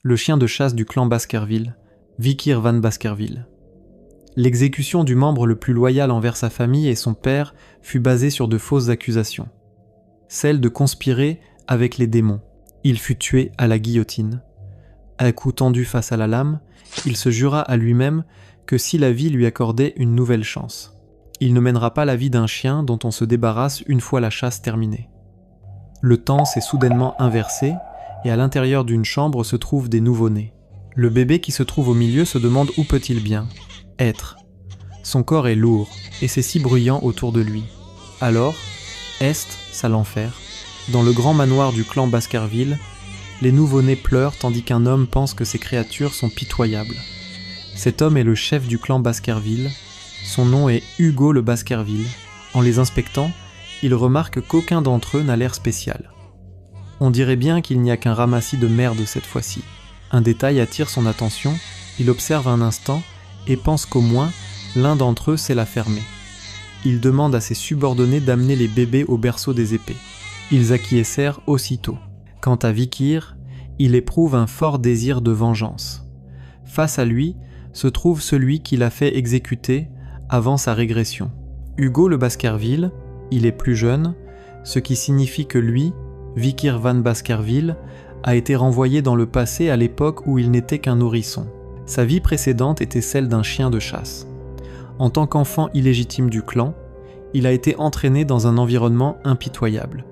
le chien de chasse du clan Baskerville, Vikir van Baskerville. L'exécution du membre le plus loyal envers sa famille et son père fut basée sur de fausses accusations. Celle de conspirer avec les démons. Il fut tué à la guillotine. À cou tendu face à la lame, il se jura à lui-même que si la vie lui accordait une nouvelle chance, il ne mènera pas la vie d'un chien dont on se débarrasse une fois la chasse terminée. Le temps s'est soudainement inversé et à l'intérieur d'une chambre se trouvent des nouveau-nés. Le bébé qui se trouve au milieu se demande où peut-il bien être. Son corps est lourd et c'est si bruyant autour de lui. Alors, Est, ça l'enfer, dans le grand manoir du clan Baskerville, les nouveau-nés pleurent tandis qu'un homme pense que ces créatures sont pitoyables. Cet homme est le chef du clan Baskerville, son nom est Hugo le Baskerville. En les inspectant, il remarque qu'aucun d'entre eux n'a l'air spécial. On dirait bien qu'il n'y a qu'un ramassis de merde cette fois-ci. Un détail attire son attention, il observe un instant et pense qu'au moins l'un d'entre eux sait la fermer. Il demande à ses subordonnés d'amener les bébés au berceau des épées. Ils acquiescèrent aussitôt. Quant à Vikir, il éprouve un fort désir de vengeance. Face à lui se trouve celui qui l'a fait exécuter avant sa régression. Hugo le Baskerville, il est plus jeune, ce qui signifie que lui, Vikir van Baskerville, a été renvoyé dans le passé à l'époque où il n'était qu'un nourrisson. Sa vie précédente était celle d'un chien de chasse. En tant qu'enfant illégitime du clan, il a été entraîné dans un environnement impitoyable.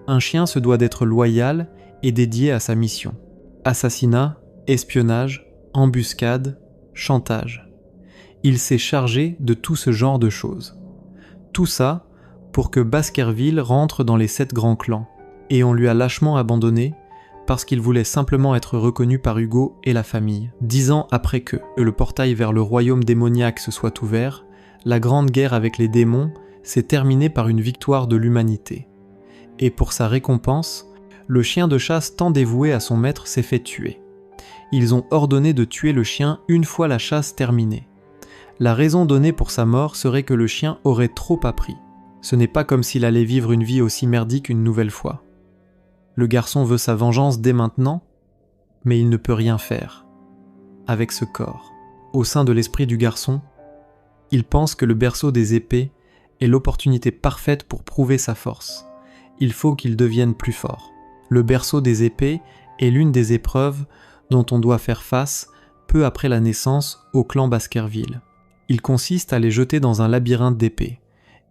Un chien se doit d'être loyal et dédié à sa mission. Assassinat, espionnage, embuscade, chantage. Il s'est chargé de tout ce genre de choses. Tout ça pour que Baskerville rentre dans les 7 grands clans, et on lui a lâchement abandonné parce qu'il voulait simplement être reconnu par Hugo et la famille. 10 ans après que le portail vers le royaume démoniaque se soit ouvert, la grande guerre avec les démons s'est terminée par une victoire de l'humanité. Et pour sa récompense, le chien de chasse tant dévoué à son maître s'est fait tuer. Ils ont ordonné de tuer le chien une fois la chasse terminée. La raison donnée pour sa mort serait que le chien aurait trop appris. Ce n'est pas comme s'il allait vivre une vie aussi merdique une nouvelle fois. Le garçon veut sa vengeance dès maintenant, mais il ne peut rien faire avec ce corps. Au sein de l'esprit du garçon, il pense que le berceau des épées est l'opportunité parfaite pour prouver sa force. Il faut qu'il devienne plus fort. Le berceau des épées est l'une des épreuves dont on doit faire face peu après la naissance au clan Baskerville. Il consiste à les jeter dans un labyrinthe d'épées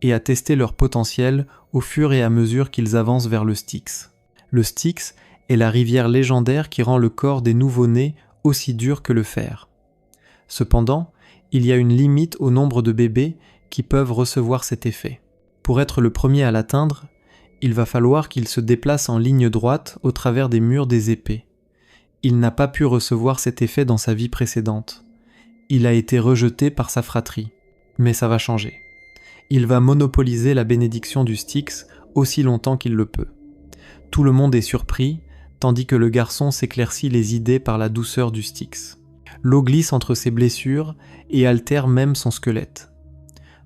et à tester leur potentiel au fur et à mesure qu'ils avancent vers le Styx. Le Styx est la rivière légendaire qui rend le corps des nouveau-nés aussi dur que le fer. Cependant, il y a une limite au nombre de bébés qui peuvent recevoir cet effet. Pour être le premier à l'atteindre, il va falloir qu'il se déplace en ligne droite au travers des murs des épées. Il n'a pas pu recevoir cet effet dans sa vie précédente. Il a été rejeté par sa fratrie. Mais ça va changer. Il va monopoliser la bénédiction du Styx aussi longtemps qu'il le peut. Tout le monde est surpris, tandis que le garçon s'éclaircit les idées par la douceur du Styx. L'eau glisse entre ses blessures et altère même son squelette.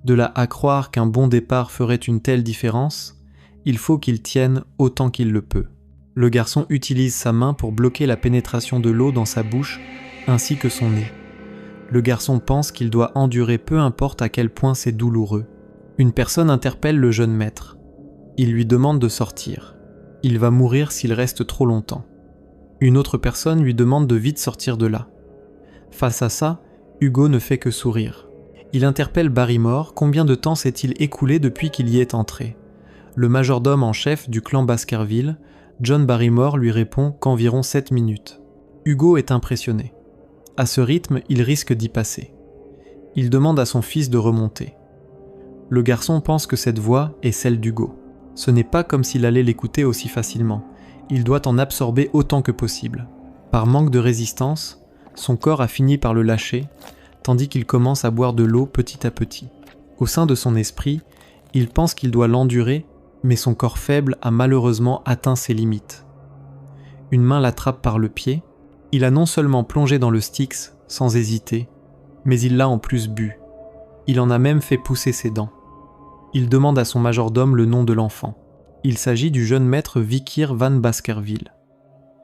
De là à croire qu'un bon départ ferait une telle différence, il faut qu'il tienne autant qu'il le peut. Le garçon utilise sa main pour bloquer la pénétration de l'eau dans sa bouche ainsi que son nez. Le garçon pense qu'il doit endurer peu importe à quel point c'est douloureux. Une personne interpelle le jeune maître. Il lui demande de sortir. Il va mourir s'il reste trop longtemps. Une autre personne lui demande de vite sortir de là. Face à ça, Hugo ne fait que sourire. Il interpelle Barrymore, combien de temps s'est-il écoulé depuis qu'il y est entré. Le majordome en chef du clan Baskerville, John Barrymore, lui répond qu'environ 7 minutes. Hugo est impressionné. À ce rythme, il risque d'y passer. Il demande à son fils de remonter. Le garçon pense que cette voix est celle d'Hugo. Ce n'est pas comme s'il allait l'écouter aussi facilement. Il doit en absorber autant que possible. Par manque de résistance, son corps a fini par le lâcher, tandis qu'il commence à boire de l'eau petit à petit. Au sein de son esprit, il pense qu'il doit l'endurer, mais son corps faible a malheureusement atteint ses limites. Une main l'attrape par le pied. Il a non seulement plongé dans le Styx sans hésiter, mais il l'a en plus bu. Il en a même fait pousser ses dents. Il demande à son majordome le nom de l'enfant. Il s'agit du jeune maître Vikir van Baskerville.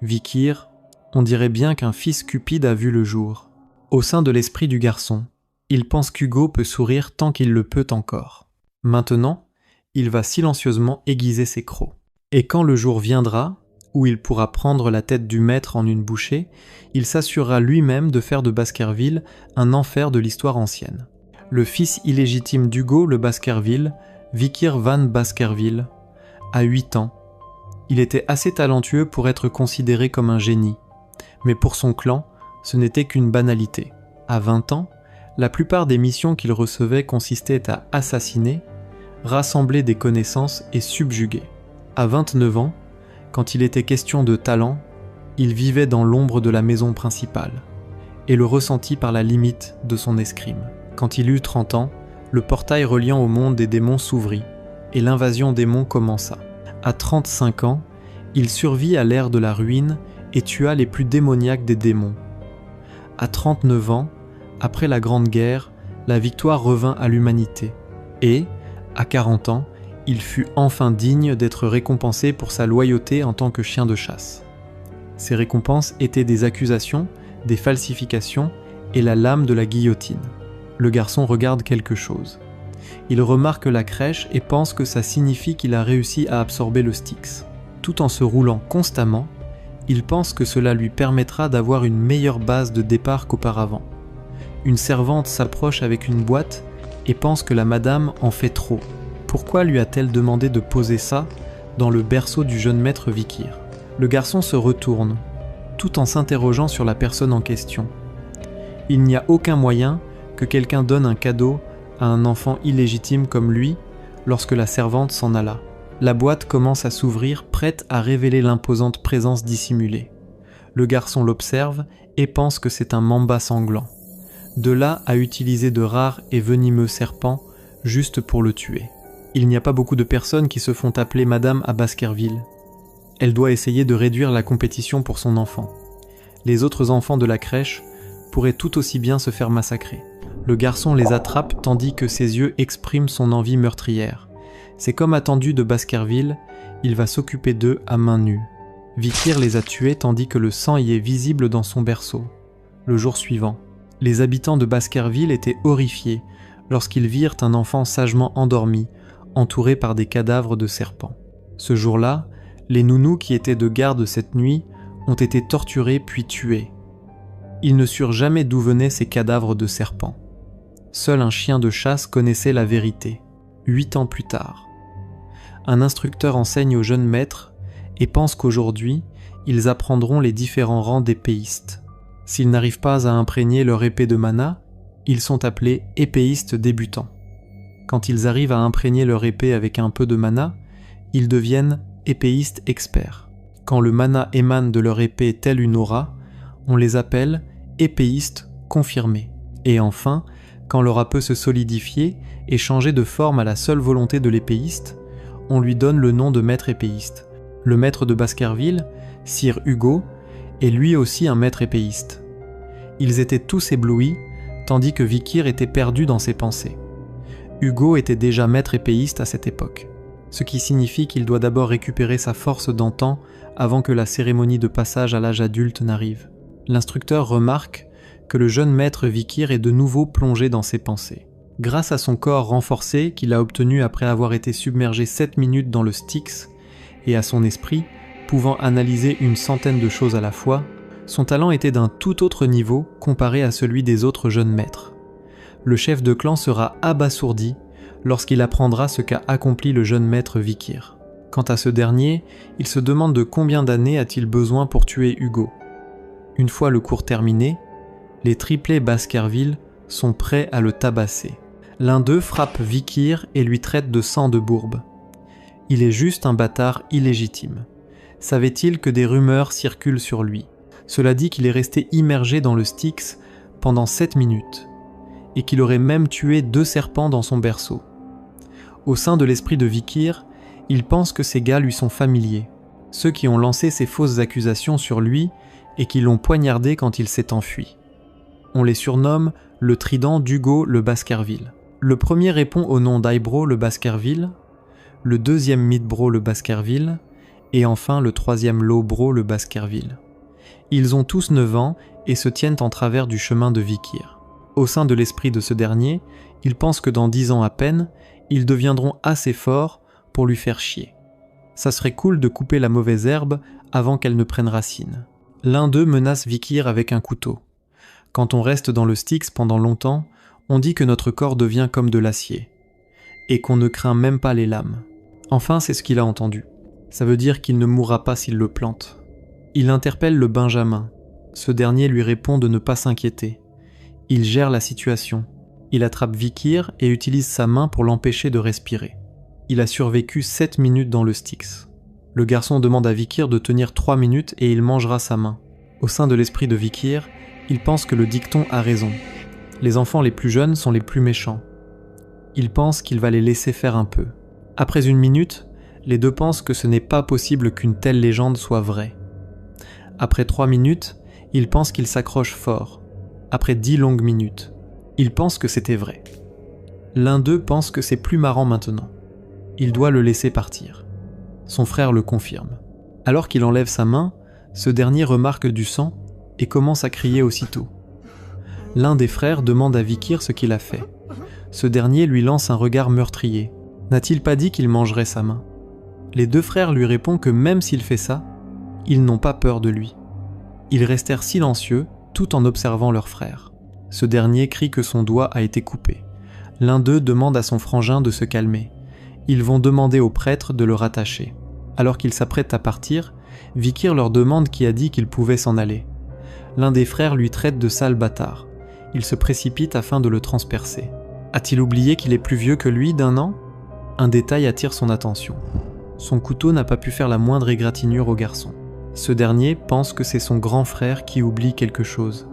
Vikir, On dirait bien qu'un fils cupide a vu le jour. Au sein de l'esprit du garçon, il pense qu'Hugo peut sourire tant qu'il le peut encore. Maintenant, il va silencieusement aiguiser ses crocs. Et quand le jour viendra, où il pourra prendre la tête du maître en une bouchée, il s'assurera lui-même de faire de Baskerville un enfer de l'histoire ancienne. Le fils illégitime d'Hugo le Baskerville, Vickir van Baskerville, a 8 ans. Il était assez talentueux pour être considéré comme un génie, mais pour son clan, ce n'était qu'une banalité. À 20 ans, la plupart des missions qu'il recevait consistaient à assassiner, rassembler des connaissances et subjuguer. À 29 ans, quand il était question de talent, il vivait dans l'ombre de la maison principale, et le ressentit par la limite de son escrime. Quand il eut 30 ans, le portail reliant au monde des démons s'ouvrit, et l'invasion démon commença. À 35 ans, il survit à l'ère de la ruine et tua les plus démoniaques des démons. À 39 ans, après la Grande Guerre, la victoire revint à l'humanité, et, à 40 ans, il fut enfin digne d'être récompensé pour sa loyauté en tant que chien de chasse. Ces récompenses étaient des accusations, des falsifications et la lame de la guillotine. Le garçon regarde quelque chose. Il remarque la crèche et pense que ça signifie qu'il a réussi à absorber le Styx. Tout en se roulant constamment, il pense que cela lui permettra d'avoir une meilleure base de départ qu'auparavant. Une servante s'approche avec une boîte et pense que la madame en fait trop. Pourquoi lui a-t-elle demandé de poser ça dans le berceau du jeune maître Vickir ? Le garçon se retourne, tout en s'interrogeant sur la personne en question. Il n'y a aucun moyen que quelqu'un donne un cadeau à un enfant illégitime comme lui lorsque la servante s'en alla. La boîte commence à s'ouvrir, prête à révéler l'imposante présence dissimulée. Le garçon l'observe et pense que c'est un mamba sanglant. De là à utiliser de rares et venimeux serpents juste pour le tuer. Il n'y a pas beaucoup de personnes qui se font appeler Madame à Baskerville. Elle doit essayer de réduire la compétition pour son enfant. Les autres enfants de la crèche pourraient tout aussi bien se faire massacrer. Le garçon les attrape tandis que ses yeux expriment son envie meurtrière. C'est comme attendu de Baskerville, il va s'occuper d'eux à main nue. Vickir les a tués tandis que le sang y est visible dans son berceau. Le jour suivant, les habitants de Baskerville étaient horrifiés lorsqu'ils virent un enfant sagement endormi, entouré par des cadavres de serpents. Ce jour-là, les nounous qui étaient de garde cette nuit ont été torturés puis tués. Ils ne surent jamais d'où venaient ces cadavres de serpents. Seul un chien de chasse connaissait la vérité, 8 ans plus tard. Un instructeur enseigne aux jeunes maîtres et pense qu'aujourd'hui, ils apprendront les différents rangs d'épéistes. S'ils n'arrivent pas à imprégner leur épée de mana, ils sont appelés épéistes débutants. Quand ils arrivent à imprégner leur épée avec un peu de mana, ils deviennent épéistes experts. Quand le mana émane de leur épée telle une aura, on les appelle épéistes confirmés. Et enfin, quand l'aura peut se solidifier et changer de forme à la seule volonté de l'épéiste, on lui donne le nom de maître épéiste. Le maître de Baskerville, Sir Hugo, est lui aussi un maître épéiste. Ils étaient tous éblouis, tandis que Vickir était perdu dans ses pensées. Hugo était déjà maître épéiste à cette époque, ce qui signifie qu'il doit d'abord récupérer sa force d'antan avant que la cérémonie de passage à l'âge adulte n'arrive. L'instructeur remarque que le jeune maître Vickir est de nouveau plongé dans ses pensées. Grâce à son corps renforcé qu'il a obtenu après avoir été submergé 7 minutes dans le Styx, et à son esprit, pouvant analyser une centaine de choses à la fois, son talent était d'un tout autre niveau comparé à celui des autres jeunes maîtres. Le chef de clan sera abasourdi lorsqu'il apprendra ce qu'a accompli le jeune maître Vickir. Quant à ce dernier, il se demande de combien d'années a-t-il besoin pour tuer Hugo. Une fois le cours terminé, les triplés Baskerville sont prêts à le tabasser. L'un d'eux frappe Vickir et lui traite de sang de bourbe. Il est juste un bâtard illégitime. Savait-il que des rumeurs circulent sur lui ? Cela dit qu'il est resté immergé dans le Styx pendant 7 minutes, et qu'il aurait même tué 2 serpents dans son berceau. Au sein de l'esprit de Vickir, il pense que ces gars lui sont familiers, ceux qui ont lancé ces fausses accusations sur lui et qui l'ont poignardé quand il s'est enfui. On les surnomme le trident d'Hugo le Baskerville. Le premier répond au nom d'Aibro le Baskerville, le deuxième Midbro le Baskerville, et enfin le troisième Lowbro le Baskerville. Ils ont tous 9 ans et se tiennent en travers du chemin de Vikir. Au sein de l'esprit de ce dernier, il pense que dans 10 ans à peine, ils deviendront assez forts pour lui faire chier. Ça serait cool de couper la mauvaise herbe avant qu'elle ne prenne racine. L'un d'eux menace Vikir avec un couteau. Quand on reste dans le Styx pendant longtemps, on dit que notre corps devient comme de l'acier, et qu'on ne craint même pas les lames. Enfin, c'est ce qu'il a entendu. Ça veut dire qu'il ne mourra pas s'il le plante. Il interpelle le Benjamin. Ce dernier lui répond de ne pas s'inquiéter. Il gère la situation. Il attrape Vikir et utilise sa main pour l'empêcher de respirer. Il a survécu 7 minutes dans le Styx. Le garçon demande à Vikir de tenir 3 minutes et il mangera sa main. Au sein de l'esprit de Vikir, il pense que le dicton a raison. Les enfants les plus jeunes sont les plus méchants. Il pense qu'il va les laisser faire un peu. Après 1 minute, les deux pensent que ce n'est pas possible qu'une telle légende soit vraie. Après 3 minutes, ils pensent qu'ils s'accrochent fort. Après 10 longues minutes, ils pensent que c'était vrai. L'un d'eux pense que c'est plus marrant maintenant. Il doit le laisser partir. Son frère le confirme. Alors qu'il enlève sa main, ce dernier remarque du sang et commence à crier aussitôt. L'un des frères demande à Vikir ce qu'il a fait. Ce dernier lui lance un regard meurtrier. N'a-t-il pas dit qu'il mangerait sa main ? Les 2 frères lui répondent que même s'il fait ça, ils n'ont pas peur de lui. Ils restèrent silencieux tout en observant leur frère. Ce dernier crie que son doigt a été coupé. L'un d'eux demande à son frangin de se calmer. Ils vont demander au prêtre de le rattacher. Alors qu'ils s'apprêtent à partir, Vikir leur demande qui a dit qu'ils pouvaient s'en aller. L'un des frères lui traite de sale bâtard. Il se précipite afin de le transpercer. A-t-il oublié qu'il est plus vieux que lui d'1 an ? Un détail attire son attention. Son couteau n'a pas pu faire la moindre égratignure au garçon. Ce dernier pense que c'est son grand frère qui oublie quelque chose.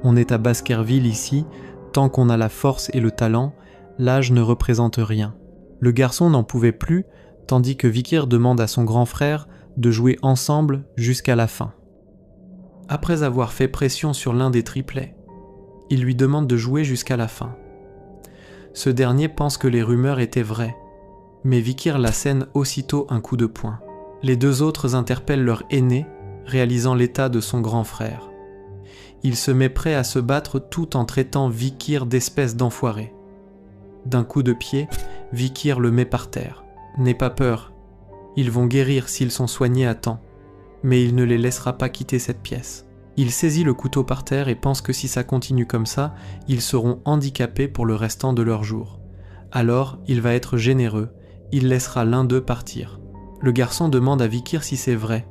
On est à Baskerville ici, tant qu'on a la force et le talent, l'âge ne représente rien. Le garçon n'en pouvait plus, tandis que Vikir demande à son grand frère de jouer ensemble jusqu'à la fin. Après avoir fait pression sur l'un des triplets, il lui demande de jouer jusqu'à la fin. Ce dernier pense que les rumeurs étaient vraies, mais Vikir l'assène aussitôt un coup de poing. Les 2 autres interpellent leur aîné, réalisant l'état de son grand frère. Il se met prêt à se battre tout en traitant Vikir d'espèce d'enfoiré. D'un coup de pied, Vikir le met par terre. N'aie pas peur, ils vont guérir s'ils sont soignés à temps, mais il ne les laissera pas quitter cette pièce. Il saisit le couteau par terre et pense que si ça continue comme ça, ils seront handicapés pour le restant de leur jour. Alors, il va être généreux, il laissera l'un d'eux partir. Le garçon demande à Vikir si c'est vrai.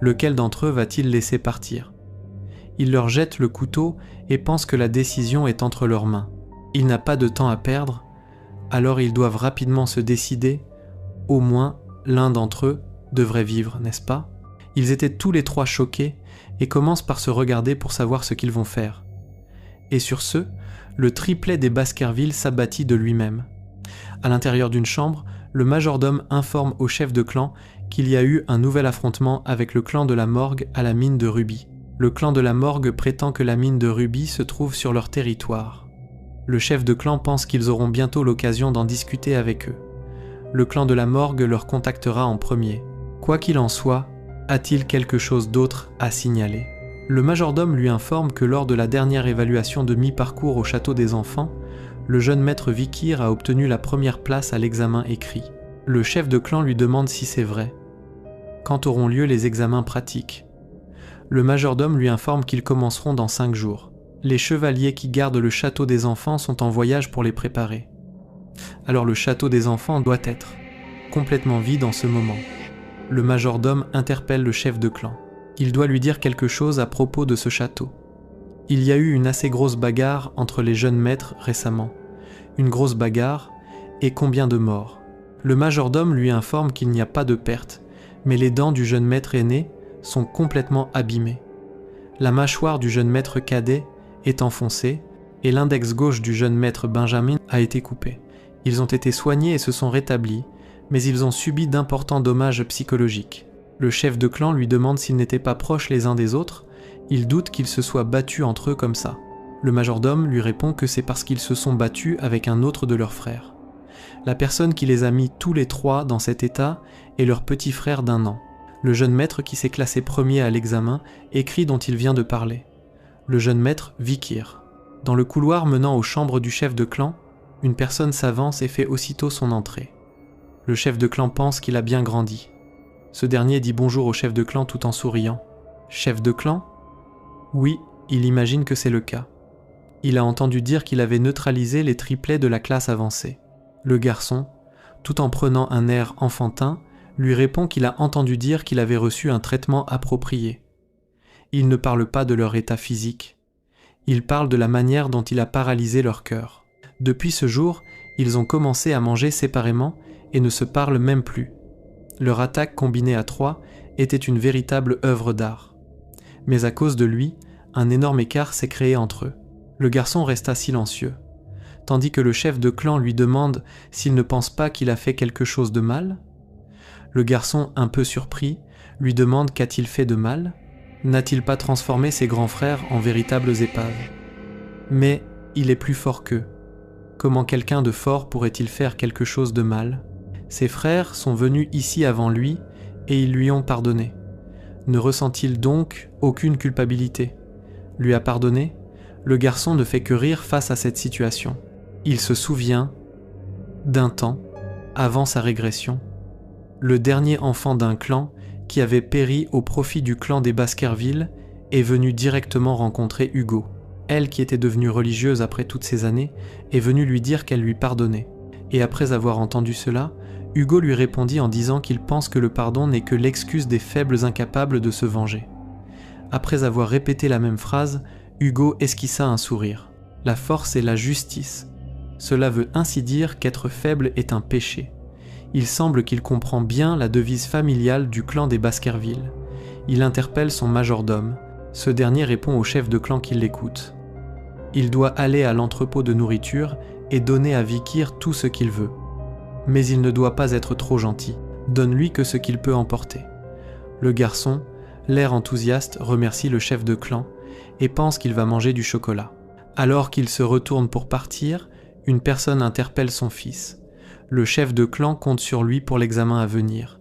Lequel d'entre eux va-t-il laisser partir ? Il leur jette le couteau et pense que la décision est entre leurs mains. Il n'a pas de temps à perdre, alors ils doivent rapidement se décider. Au moins, l'un d'entre eux devrait vivre, n'est-ce pas ? Ils étaient tous les 3 choqués et commencent par se regarder pour savoir ce qu'ils vont faire. Et sur ce, le triplet des Baskerville s'abattit de lui-même. À l'intérieur d'une chambre, le majordome informe au chef de clan qu'il y a eu un nouvel affrontement avec le clan de la Morgue à la mine de Ruby. Le clan de la Morgue prétend que la mine de Ruby se trouve sur leur territoire. Le chef de clan pense qu'ils auront bientôt l'occasion d'en discuter avec eux. Le clan de la Morgue leur contactera en premier. Quoi qu'il en soit, a-t-il quelque chose d'autre à signaler ? Le majordome lui informe que lors de la dernière évaluation de mi-parcours au château des enfants, le jeune maître Vikir a obtenu la première place à l'examen écrit. Le chef de clan lui demande si c'est vrai. Quand auront lieu les examens pratiques ? Le majordome lui informe qu'ils commenceront dans 5 jours. Les chevaliers qui gardent le château des enfants sont en voyage pour les préparer. Alors le château des enfants doit être complètement vide en ce moment. Le majordome interpelle le chef de clan. Il doit lui dire quelque chose à propos de ce château. Il y a eu une assez grosse bagarre entre les jeunes maîtres récemment. Une grosse bagarre, et combien de morts ? Le majordome lui informe qu'il n'y a pas de perte, mais les dents du jeune maître aîné sont complètement abîmées. La mâchoire du jeune maître cadet est enfoncée, et l'index gauche du jeune maître Benjamin a été coupé. Ils ont été soignés et se sont rétablis, mais ils ont subi d'importants dommages psychologiques. Le chef de clan lui demande s'ils n'étaient pas proches les uns des autres. Il doute qu'ils se soient battus entre eux comme ça. Le majordome lui répond que c'est parce qu'ils se sont battus avec un autre de leurs frères. La personne qui les a mis tous les 3 dans cet état est leur petit frère d'1 an. Le jeune maître qui s'est classé premier à l'examen écrit dont il vient de parler. Le jeune maître Vikir. Dans le couloir menant aux chambres du chef de clan, une personne s'avance et fait aussitôt son entrée. Le chef de clan pense qu'il a bien grandi. Ce dernier dit bonjour au chef de clan tout en souriant. Chef de clan ? Oui, il imagine que c'est le cas. Il a entendu dire qu'il avait neutralisé les triplets de la classe avancée. Le garçon, tout en prenant un air enfantin, lui répond qu'il a entendu dire qu'il avait reçu un traitement approprié. Il ne parle pas de leur état physique. Il parle de la manière dont il a paralysé leur cœur. Depuis ce jour, ils ont commencé à manger séparément et ne se parlent même plus. Leur attaque combinée à 3 était une véritable œuvre d'art. Mais à cause de lui, un énorme écart s'est créé entre eux. Le garçon resta silencieux, tandis que le chef de clan lui demande s'il ne pense pas qu'il a fait quelque chose de mal. Le garçon, un peu surpris, lui demande qu'a-t-il fait de mal ? N'a-t-il pas transformé ses grands frères en véritables épaves ? Mais il est plus fort qu'eux. Comment quelqu'un de fort pourrait-il faire quelque chose de mal ? Ses frères sont venus ici avant lui et ils lui ont pardonné. Ne ressent-il donc aucune culpabilité ? Lui a pardonné ? Le garçon ne fait que rire face à cette situation. Il se souvient d'un temps, avant sa régression, le dernier enfant d'un clan qui avait péri au profit du clan des Baskerville est venu directement rencontrer Hugo. Elle, qui était devenue religieuse après toutes ces années, est venue lui dire qu'elle lui pardonnait. Et après avoir entendu cela, Hugo lui répondit en disant qu'il pense que le pardon n'est que l'excuse des faibles incapables de se venger. Après avoir répété la même phrase, Hugo esquissa un sourire. La force est la justice. Cela veut ainsi dire qu'être faible est un péché. Il semble qu'il comprend bien la devise familiale du clan des Baskerville. Il interpelle son majordome. Ce dernier répond au chef de clan qui l'écoute. Il doit aller à l'entrepôt de nourriture et donner à Vikir tout ce qu'il veut. Mais il ne doit pas être trop gentil. Donne-lui que ce qu'il peut emporter. Le garçon, l'air enthousiaste, remercie le chef de clan et pense qu'il va manger du chocolat. Alors qu'il se retourne pour partir, une personne interpelle son fils. Le chef de clan compte sur lui pour l'examen à venir.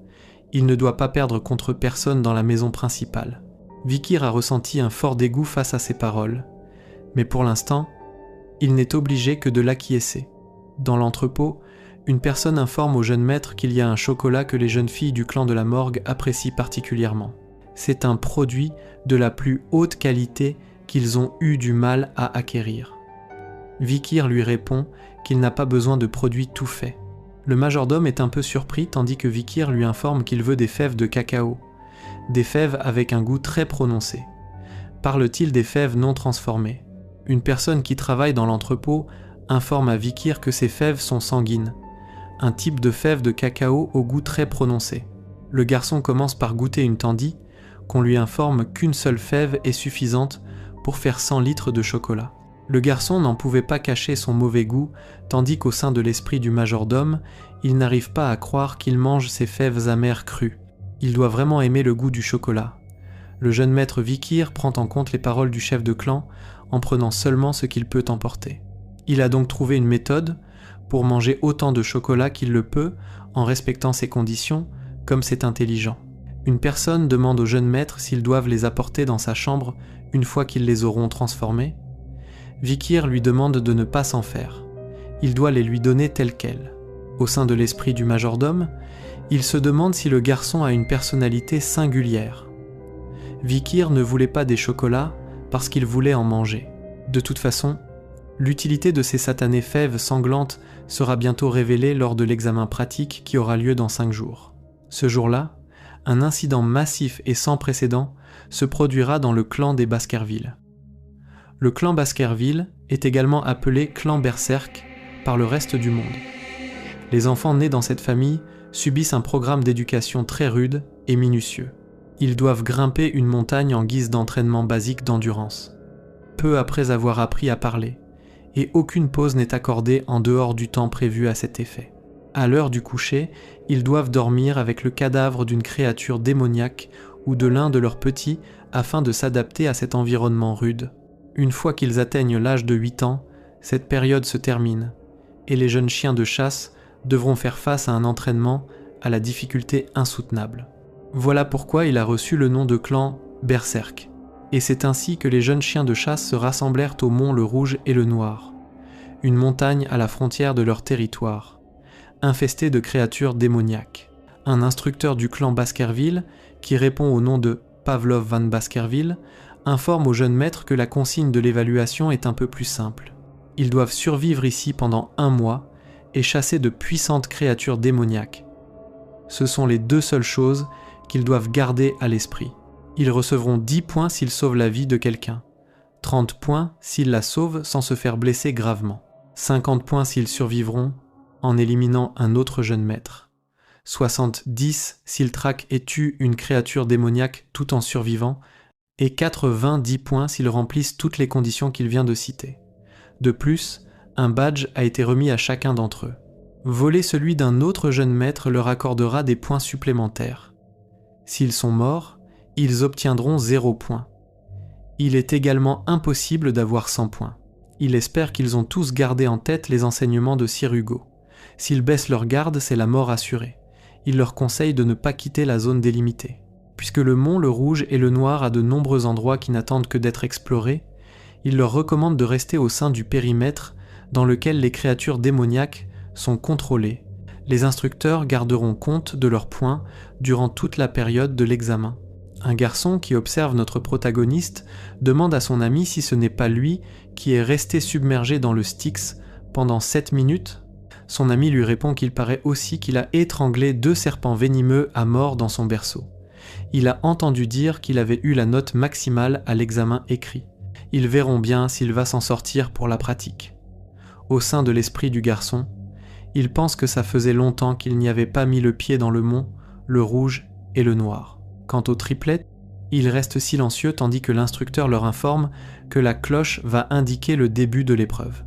Il ne doit pas perdre contre personne dans la maison principale. Vikir a ressenti un fort dégoût face à ces paroles. Mais pour l'instant, il n'est obligé que de l'acquiescer. Dans l'entrepôt, une personne informe au jeune maître qu'il y a un chocolat que les jeunes filles du clan de la morgue apprécient particulièrement. C'est un produit de la plus haute qualité qu'ils ont eu du mal à acquérir. Vikir lui répond qu'il n'a pas besoin de produits tout faits. Le majordome est un peu surpris tandis que Vikir lui informe qu'il veut des fèves de cacao, des fèves avec un goût très prononcé. Parle-t-il des fèves non transformées ? Une personne qui travaille dans l'entrepôt informe à Vikir que ces fèves sont sanguines, un type de fèves de cacao au goût très prononcé. Le garçon commence par goûter une tandis qu'on lui informe qu'une seule fève est suffisante pour faire 100 litres de chocolat. Le garçon n'en pouvait pas cacher son mauvais goût, tandis qu'au sein de l'esprit du majordome, il n'arrive pas à croire qu'il mange ces fèves amères crues. Il doit vraiment aimer le goût du chocolat. Le jeune maître Vikir prend en compte les paroles du chef de clan en prenant seulement ce qu'il peut emporter. Il a donc trouvé une méthode pour manger autant de chocolat qu'il le peut en respectant ses conditions, comme c'est intelligent. Une personne demande au jeune maître s'ils doivent les apporter dans sa chambre une fois qu'ils les auront transformés. Vikir lui demande de ne pas s'en faire. Il doit les lui donner tels quels. Au sein de l'esprit du majordome, il se demande si le garçon a une personnalité singulière. Vikir ne voulait pas des chocolats parce qu'il voulait en manger. De toute façon, l'utilité de ces satanées fèves sanglantes sera bientôt révélée lors de l'examen pratique qui aura lieu dans 5 jours. Ce jour-là, un incident massif et sans précédent se produira dans le clan des Baskerville. Le clan Baskerville est également appelé clan Berserk par le reste du monde. Les enfants nés dans cette famille subissent un programme d'éducation très rude et minutieux. Ils doivent grimper une montagne en guise d'entraînement basique d'endurance, peu après avoir appris à parler, et aucune pause n'est accordée en dehors du temps prévu à cet effet. À l'heure du coucher, ils doivent dormir avec le cadavre d'une créature démoniaque ou de l'un de leurs petits afin de s'adapter à cet environnement rude. Une fois qu'ils atteignent l'âge de 8 ans, cette période se termine, et les jeunes chiens de chasse devront faire face à un entraînement à la difficulté insoutenable. Voilà pourquoi il a reçu le nom de clan Berserk. Et c'est ainsi que les jeunes chiens de chasse se rassemblèrent au mont le Rouge et le Noir, une montagne à la frontière de leur territoire, infestée de créatures démoniaques. Un instructeur du clan Baskerville, qui répond au nom de Pavlov van Baskerville, informe aux jeunes maîtres que la consigne de l'évaluation est un peu plus simple. Ils doivent survivre ici pendant 1 mois et chasser de puissantes créatures démoniaques. Ce sont les 2 seules choses qu'ils doivent garder à l'esprit. Ils recevront 10 points s'ils sauvent la vie de quelqu'un, 30 points s'ils la sauvent sans se faire blesser gravement, 50 points s'ils survivront en éliminant un autre jeune maître, 70 s'ils traquent et tuent une créature démoniaque tout en survivant, et 90 points s'ils remplissent toutes les conditions qu'il vient de citer. De plus, un badge a été remis à chacun d'entre eux. Voler celui d'un autre jeune maître leur accordera des points supplémentaires. S'ils sont morts, ils obtiendront 0 points. Il est également impossible d'avoir 100 points. Il espère qu'ils ont tous gardé en tête les enseignements de Sir Hugo. S'ils baissent leur garde, c'est la mort assurée. Il leur conseille de ne pas quitter la zone délimitée. Puisque le mont, le Rouge et le Noir a de nombreux endroits qui n'attendent que d'être explorés, il leur recommande de rester au sein du périmètre dans lequel les créatures démoniaques sont contrôlées. Les instructeurs garderont compte de leurs points durant toute la période de l'examen. Un garçon qui observe notre protagoniste demande à son ami si ce n'est pas lui qui est resté submergé dans le Styx pendant 7 minutes. Son ami lui répond qu'il paraît aussi qu'il a étranglé 2 serpents venimeux à mort dans son berceau. Il a entendu dire qu'il avait eu la note maximale à l'examen écrit. Ils verront bien s'il va s'en sortir pour la pratique. Au sein de l'esprit du garçon, il pense que ça faisait longtemps qu'il n'y avait pas mis le pied dans le mont, le Rouge et le Noir. Quant aux triplets, ils restent silencieux tandis que l'instructeur leur informe que la cloche va indiquer le début de l'épreuve.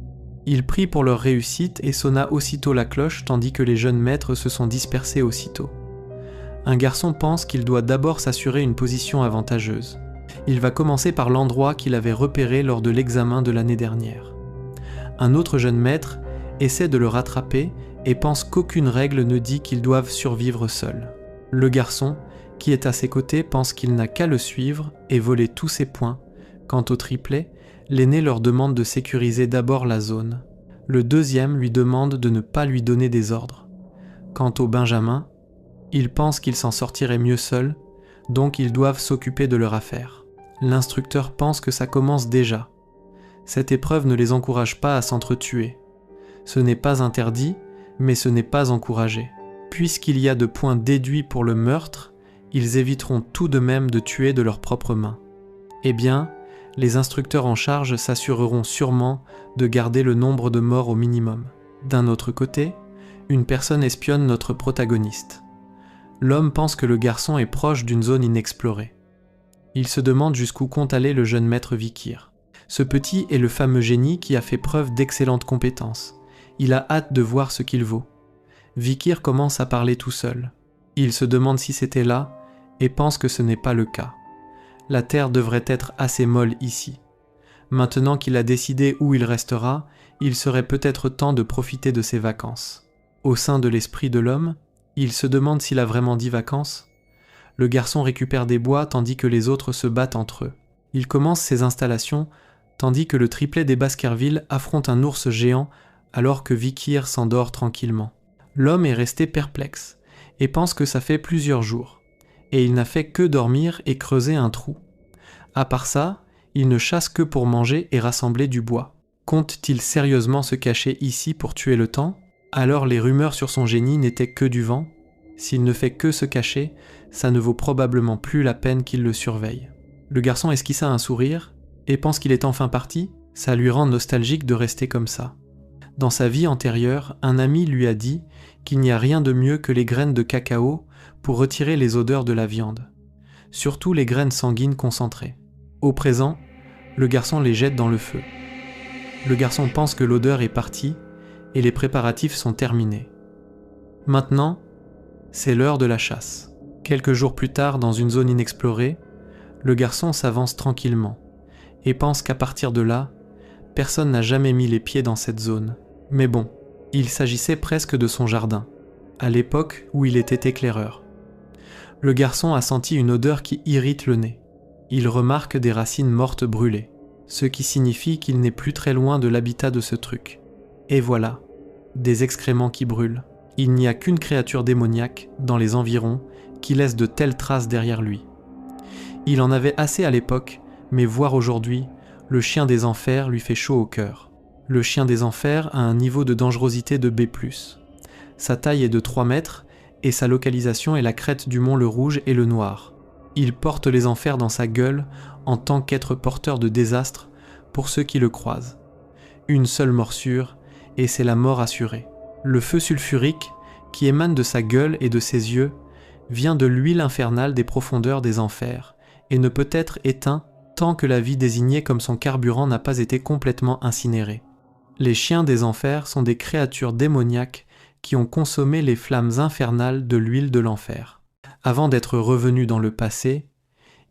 Il prie pour leur réussite et sonna aussitôt la cloche tandis que les jeunes maîtres se sont dispersés aussitôt. Un garçon pense qu'il doit d'abord s'assurer une position avantageuse. Il va commencer par l'endroit qu'il avait repéré lors de l'examen de l'année dernière. Un autre jeune maître essaie de le rattraper et pense qu'aucune règle ne dit qu'ils doivent survivre seuls. Le garçon, qui est à ses côtés, pense qu'il n'a qu'à le suivre et voler tous ses points. Quant au triplet, l'aîné leur demande de sécuriser d'abord la zone. Le deuxième lui demande de ne pas lui donner des ordres. Quant au benjamin, il pense qu'il s'en sortirait mieux seul, donc ils doivent s'occuper de leur affaire. L'instructeur pense que ça commence déjà. Cette épreuve ne les encourage pas à s'entretuer. Ce n'est pas interdit, mais ce n'est pas encouragé. Puisqu'il y a de points déduits pour le meurtre, ils éviteront tout de même de tuer de leurs propres mains. Eh bien, les instructeurs en charge s'assureront sûrement de garder le nombre de morts au minimum. D'un autre côté, une personne espionne notre protagoniste. L'homme pense que le garçon est proche d'une zone inexplorée. Il se demande jusqu'où compte aller le jeune maître Vikir. Ce petit est le fameux génie qui a fait preuve d'excellentes compétences. Il a hâte de voir ce qu'il vaut. Vikir commence à parler tout seul. Il se demande si c'était là et pense que ce n'est pas le cas. La terre devrait être assez molle ici. Maintenant qu'il a décidé où il restera, il serait peut-être temps de profiter de ses vacances. Au sein de l'esprit de l'homme, il se demande s'il a vraiment dit vacances. Le garçon récupère des bois tandis que les autres se battent entre eux. Il commence ses installations tandis que le triplet des Baskerville affronte un ours géant alors que Vikir s'endort tranquillement. L'homme est resté perplexe et pense que ça fait plusieurs jours. Et il n'a fait que dormir et creuser un trou. À part ça, il ne chasse que pour manger et rassembler du bois. Compte-t-il sérieusement se cacher ici pour tuer le temps? Alors les rumeurs sur son génie n'étaient que du vent. S'il ne fait que se cacher, ça ne vaut probablement plus la peine qu'il le surveille. Le garçon esquissa un sourire et pense qu'il est enfin parti. Ça lui rend nostalgique de rester comme ça. Dans sa vie antérieure, un ami lui a dit qu'il n'y a rien de mieux que les graines de cacao pour retirer les odeurs de la viande, surtout les graines sanguines concentrées. Au présent, le garçon les jette dans le feu. Le garçon pense que l'odeur est partie et les préparatifs sont terminés. Maintenant, c'est l'heure de la chasse. Quelques jours plus tard, dans une zone inexplorée, le garçon s'avance tranquillement et pense qu'à partir de là, personne n'a jamais mis les pieds dans cette zone. Mais bon, il s'agissait presque de son jardin, à l'époque où il était éclaireur. Le garçon a senti une odeur qui irrite le nez. Il remarque des racines mortes brûlées, ce qui signifie qu'il n'est plus très loin de l'habitat de ce truc. Et voilà, des excréments qui brûlent. Il n'y a qu'une créature démoniaque dans les environs qui laisse de telles traces derrière lui. Il en avait assez à l'époque, mais voir aujourd'hui, le chien des enfers lui fait chaud au cœur. Le chien des enfers a un niveau de dangerosité de B+. Sa taille est de 3 mètres et sa localisation est la crête du mont le Rouge et le Noir. Il porte les enfers dans sa gueule en tant qu'être porteur de désastre pour ceux qui le croisent. Une seule morsure et c'est la mort assurée. Le feu sulfurique qui émane de sa gueule et de ses yeux vient de l'huile infernale des profondeurs des enfers et ne peut être éteint tant que la vie désignée comme son carburant n'a pas été complètement incinérée. Les chiens des enfers sont des créatures démoniaques qui ont consommé les flammes infernales de l'huile de l'enfer. Avant d'être revenu dans le passé,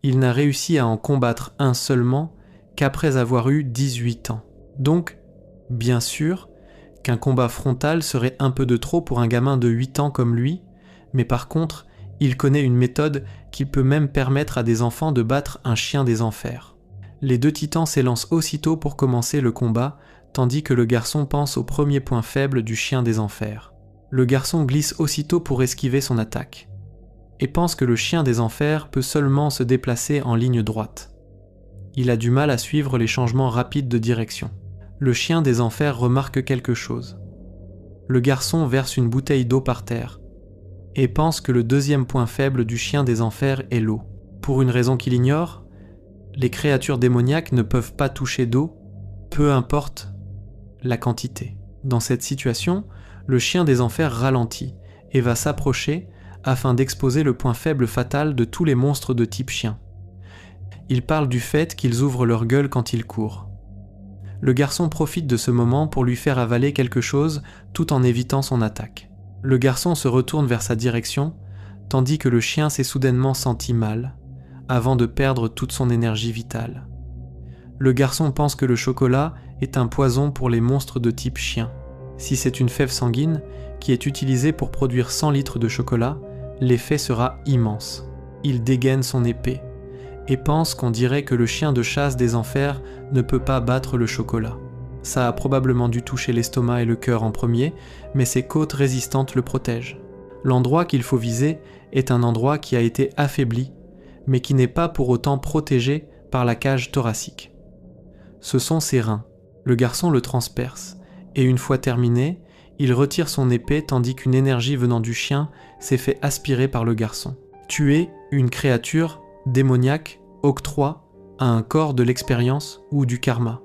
il n'a réussi à en combattre un seulement qu'après avoir eu 18 ans. Donc, bien sûr, qu'un combat frontal serait un peu de trop pour un gamin de 8 ans comme lui, mais par contre, il connaît une méthode qui peut même permettre à des enfants de battre un chien des enfers. Les deux titans s'élancent aussitôt pour commencer le combat, tandis que le garçon pense au premier point faible du chien des enfers. Le garçon glisse aussitôt pour esquiver son attaque, et pense que le chien des enfers peut seulement se déplacer en ligne droite. Il a du mal à suivre les changements rapides de direction. Le chien des enfers remarque quelque chose. Le garçon verse une bouteille d'eau par terre, et pense que le deuxième point faible du chien des enfers est l'eau. Pour une raison qu'il ignore, les créatures démoniaques ne peuvent pas toucher d'eau, peu importe la quantité. Dans cette situation, le chien des enfers ralentit et va s'approcher afin d'exposer le point faible fatal de tous les monstres de type chien. Il parle du fait qu'ils ouvrent leur gueule quand ils courent. Le garçon profite de ce moment pour lui faire avaler quelque chose tout en évitant son attaque. Le garçon se retourne vers sa direction, tandis que le chien s'est soudainement senti mal, avant de perdre toute son énergie vitale. Le garçon pense que le chocolat est un poison pour les monstres de type chien. Si c'est une fève sanguine qui est utilisée pour produire 100 litres de chocolat, l'effet sera immense. Il dégaine son épée et pense qu'on dirait que le chien de chasse des enfers ne peut pas battre le chocolat. Ça a probablement dû toucher l'estomac et le cœur en premier, mais ses côtes résistantes le protègent. L'endroit qu'il faut viser est un endroit qui a été affaibli, mais qui n'est pas pour autant protégé par la cage thoracique. Ce sont ses reins. Le garçon le transperce, et une fois terminé, il retire son épée tandis qu'une énergie venant du chien s'est fait aspirer par le garçon. Tuer une créature démoniaque octroie à un corps de l'expérience ou du karma,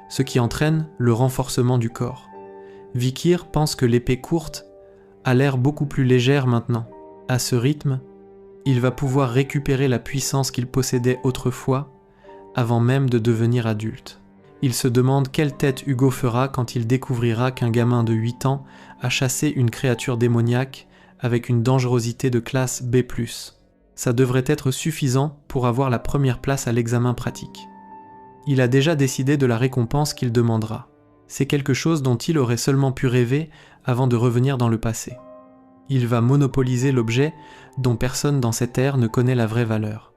ce qui entraîne le renforcement du corps. Vikir pense que l'épée courte a l'air beaucoup plus légère maintenant. À ce rythme, il va pouvoir récupérer la puissance qu'il possédait autrefois, avant même de devenir adulte. Il se demande quelle tête Hugo fera quand il découvrira qu'un gamin de 8 ans a chassé une créature démoniaque avec une dangerosité de classe B+. Ça devrait être suffisant pour avoir la première place à l'examen pratique. Il a déjà décidé de la récompense qu'il demandera. C'est quelque chose dont il aurait seulement pu rêver avant de revenir dans le passé. Il va monopoliser l'objet dont personne dans cette ère ne connaît la vraie valeur.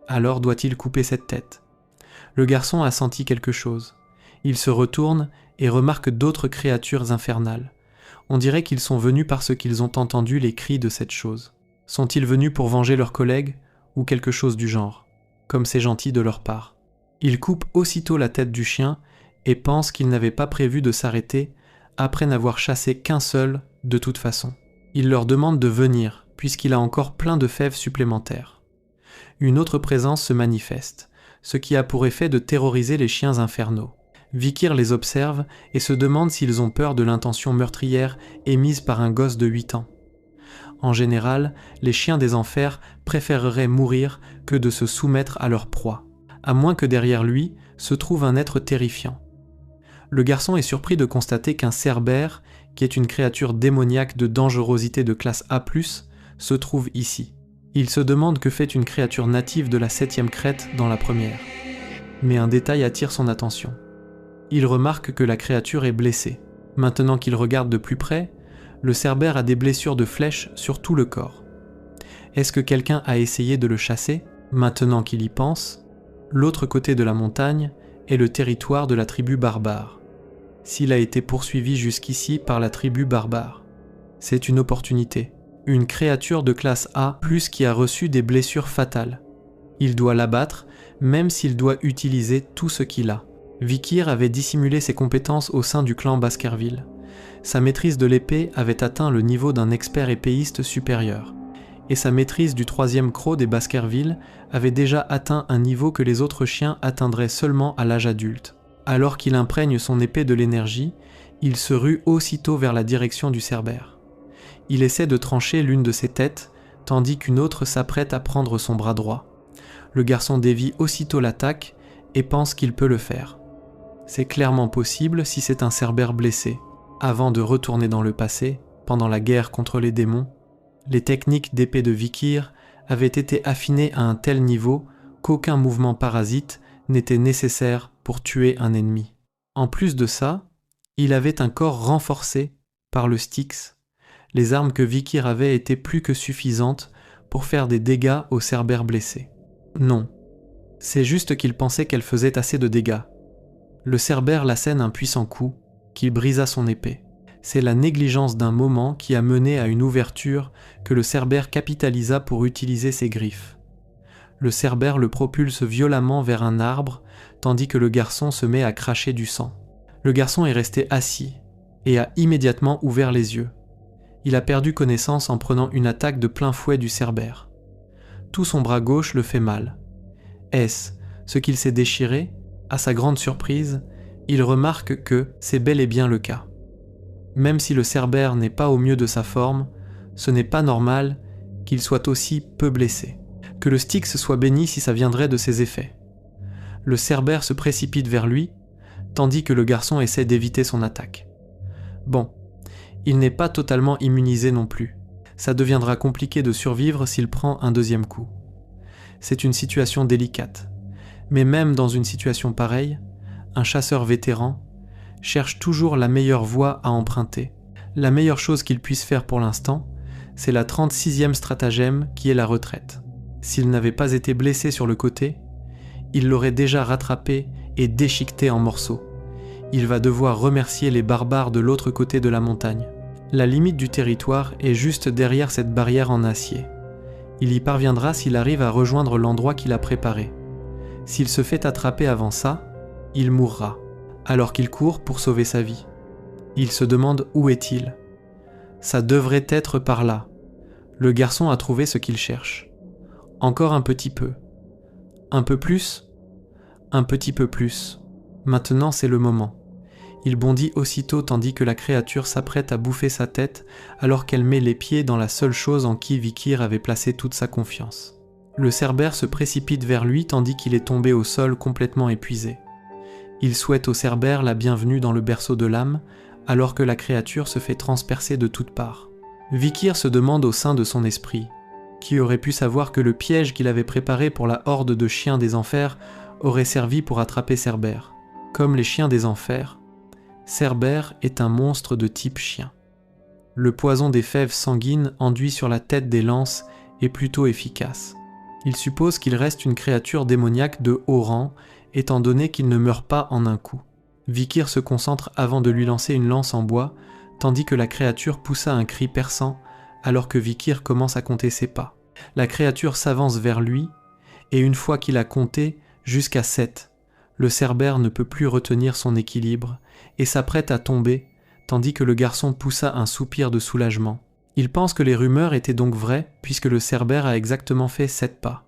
Alors doit-il couper cette tête ? Le garçon a senti quelque chose. Il se retourne et remarque d'autres créatures infernales. On dirait qu'ils sont venus parce qu'ils ont entendu les cris de cette chose. Sont-ils venus pour venger leurs collègues ou quelque chose du genre ? Comme c'est gentil de leur part. Il coupe aussitôt la tête du chien et pense qu'il n'avait pas prévu de s'arrêter après n'avoir chassé qu'un seul de toute façon. Il leur demande de venir puisqu'il a encore plein de fèves supplémentaires. Une autre présence se manifeste, ce qui a pour effet de terroriser les chiens infernaux. Vikir les observe et se demande s'ils ont peur de l'intention meurtrière émise par un gosse de 8 ans. En général, les chiens des enfers préféreraient mourir que de se soumettre à leur proie, à moins que derrière lui se trouve un être terrifiant. Le garçon est surpris de constater qu'un cerbère, qui est une créature démoniaque de dangerosité de classe A+, se trouve ici. Il se demande que fait une créature native de la 7e crête dans la première. Mais un détail attire son attention. Il remarque que la créature est blessée. Maintenant qu'il regarde de plus près, le cerbère a des blessures de flèches sur tout le corps. Est-ce que quelqu'un a essayé de le chasser? Maintenant qu'il y pense, l'autre côté de la montagne est le territoire de la tribu barbare. S'il a été poursuivi jusqu'ici par la tribu barbare, c'est une opportunité. Une créature de classe A+, qui a reçu des blessures fatales. Il doit l'abattre, même s'il doit utiliser tout ce qu'il a. Vikir avait dissimulé ses compétences au sein du clan Baskerville. Sa maîtrise de l'épée avait atteint le niveau d'un expert épéiste supérieur. Et sa maîtrise du troisième croc des Baskerville avait déjà atteint un niveau que les autres chiens atteindraient seulement à l'âge adulte. Alors qu'il imprègne son épée de l'énergie, il se rue aussitôt vers la direction du cerbère. Il essaie de trancher l'une de ses têtes, tandis qu'une autre s'apprête à prendre son bras droit. Le garçon dévie aussitôt l'attaque et pense qu'il peut le faire. C'est clairement possible si c'est un cerbère blessé. Avant de retourner dans le passé, pendant la guerre contre les démons, les techniques d'épée de Vikir avaient été affinées à un tel niveau qu'aucun mouvement parasite n'était nécessaire pour tuer un ennemi. En plus de ça, il avait un corps renforcé par le Styx. Les armes que Vikir avait étaient plus que suffisantes pour faire des dégâts au cerbère blessé. Non, c'est juste qu'il pensait qu'elle faisait assez de dégâts. Le cerbère l'assène un puissant coup, qui brisa son épée. C'est la négligence d'un moment qui a mené à une ouverture que le cerbère capitalisa pour utiliser ses griffes. Le cerbère le propulse violemment vers un arbre, tandis que le garçon se met à cracher du sang. Le garçon est resté assis et a immédiatement ouvert les yeux. Il a perdu connaissance en prenant une attaque de plein fouet du cerbère. Tout son bras gauche le fait mal. Est-ce ce qu'il s'est déchiré? À sa grande surprise, il remarque que c'est bel et bien le cas. Même si le cerbère n'est pas au mieux de sa forme, ce n'est pas normal qu'il soit aussi peu blessé. Que le Styx soit béni si ça viendrait de ses effets. Le cerbère se précipite vers lui, tandis que le garçon essaie d'éviter son attaque. Bon, il n'est pas totalement immunisé non plus. Ça deviendra compliqué de survivre s'il prend un deuxième coup. C'est une situation délicate. Mais même dans une situation pareille, un chasseur vétéran cherche toujours la meilleure voie à emprunter. La meilleure chose qu'il puisse faire pour l'instant, c'est la 36e stratagème qui est la retraite. S'il n'avait pas été blessé sur le côté, il l'aurait déjà rattrapé et déchiqueté en morceaux. Il va devoir remercier les barbares de l'autre côté de la montagne. La limite du territoire est juste derrière cette barrière en acier. Il y parviendra s'il arrive à rejoindre l'endroit qu'il a préparé. S'il se fait attraper avant ça, il mourra, alors qu'il court pour sauver sa vie. Il se demande où est-il. Ça devrait être par là. Le garçon a trouvé ce qu'il cherche. Encore un petit peu. Un peu plus. Un petit peu plus. Maintenant c'est le moment. Il bondit aussitôt tandis que la créature s'apprête à bouffer sa tête alors qu'elle met les pieds dans la seule chose en qui Vikir avait placé toute sa confiance. Le cerbère se précipite vers lui tandis qu'il est tombé au sol complètement épuisé. Il souhaite au cerbère la bienvenue dans le berceau de l'âme alors que la créature se fait transpercer de toutes parts. Vikir se demande au sein de son esprit qui aurait pu savoir que le piège qu'il avait préparé pour la horde de chiens des enfers aurait servi pour attraper Cerbère. Comme les chiens des enfers, Cerbère est un monstre de type chien. Le poison des fèves sanguines enduit sur la tête des lances est plutôt efficace. Il suppose qu'il reste une créature démoniaque de haut rang, étant donné qu'il ne meurt pas en un coup. Vikir se concentre avant de lui lancer une lance en bois, tandis que la créature poussa un cri perçant alors que Vikir commence à compter ses pas. La créature s'avance vers lui, et une fois qu'il a compté jusqu'à 7, le cerbère ne peut plus retenir son équilibre et s'apprête à tomber, tandis que le garçon poussa un soupir de soulagement. Il pense que les rumeurs étaient donc vraies, puisque le cerbère a exactement fait 7 pas.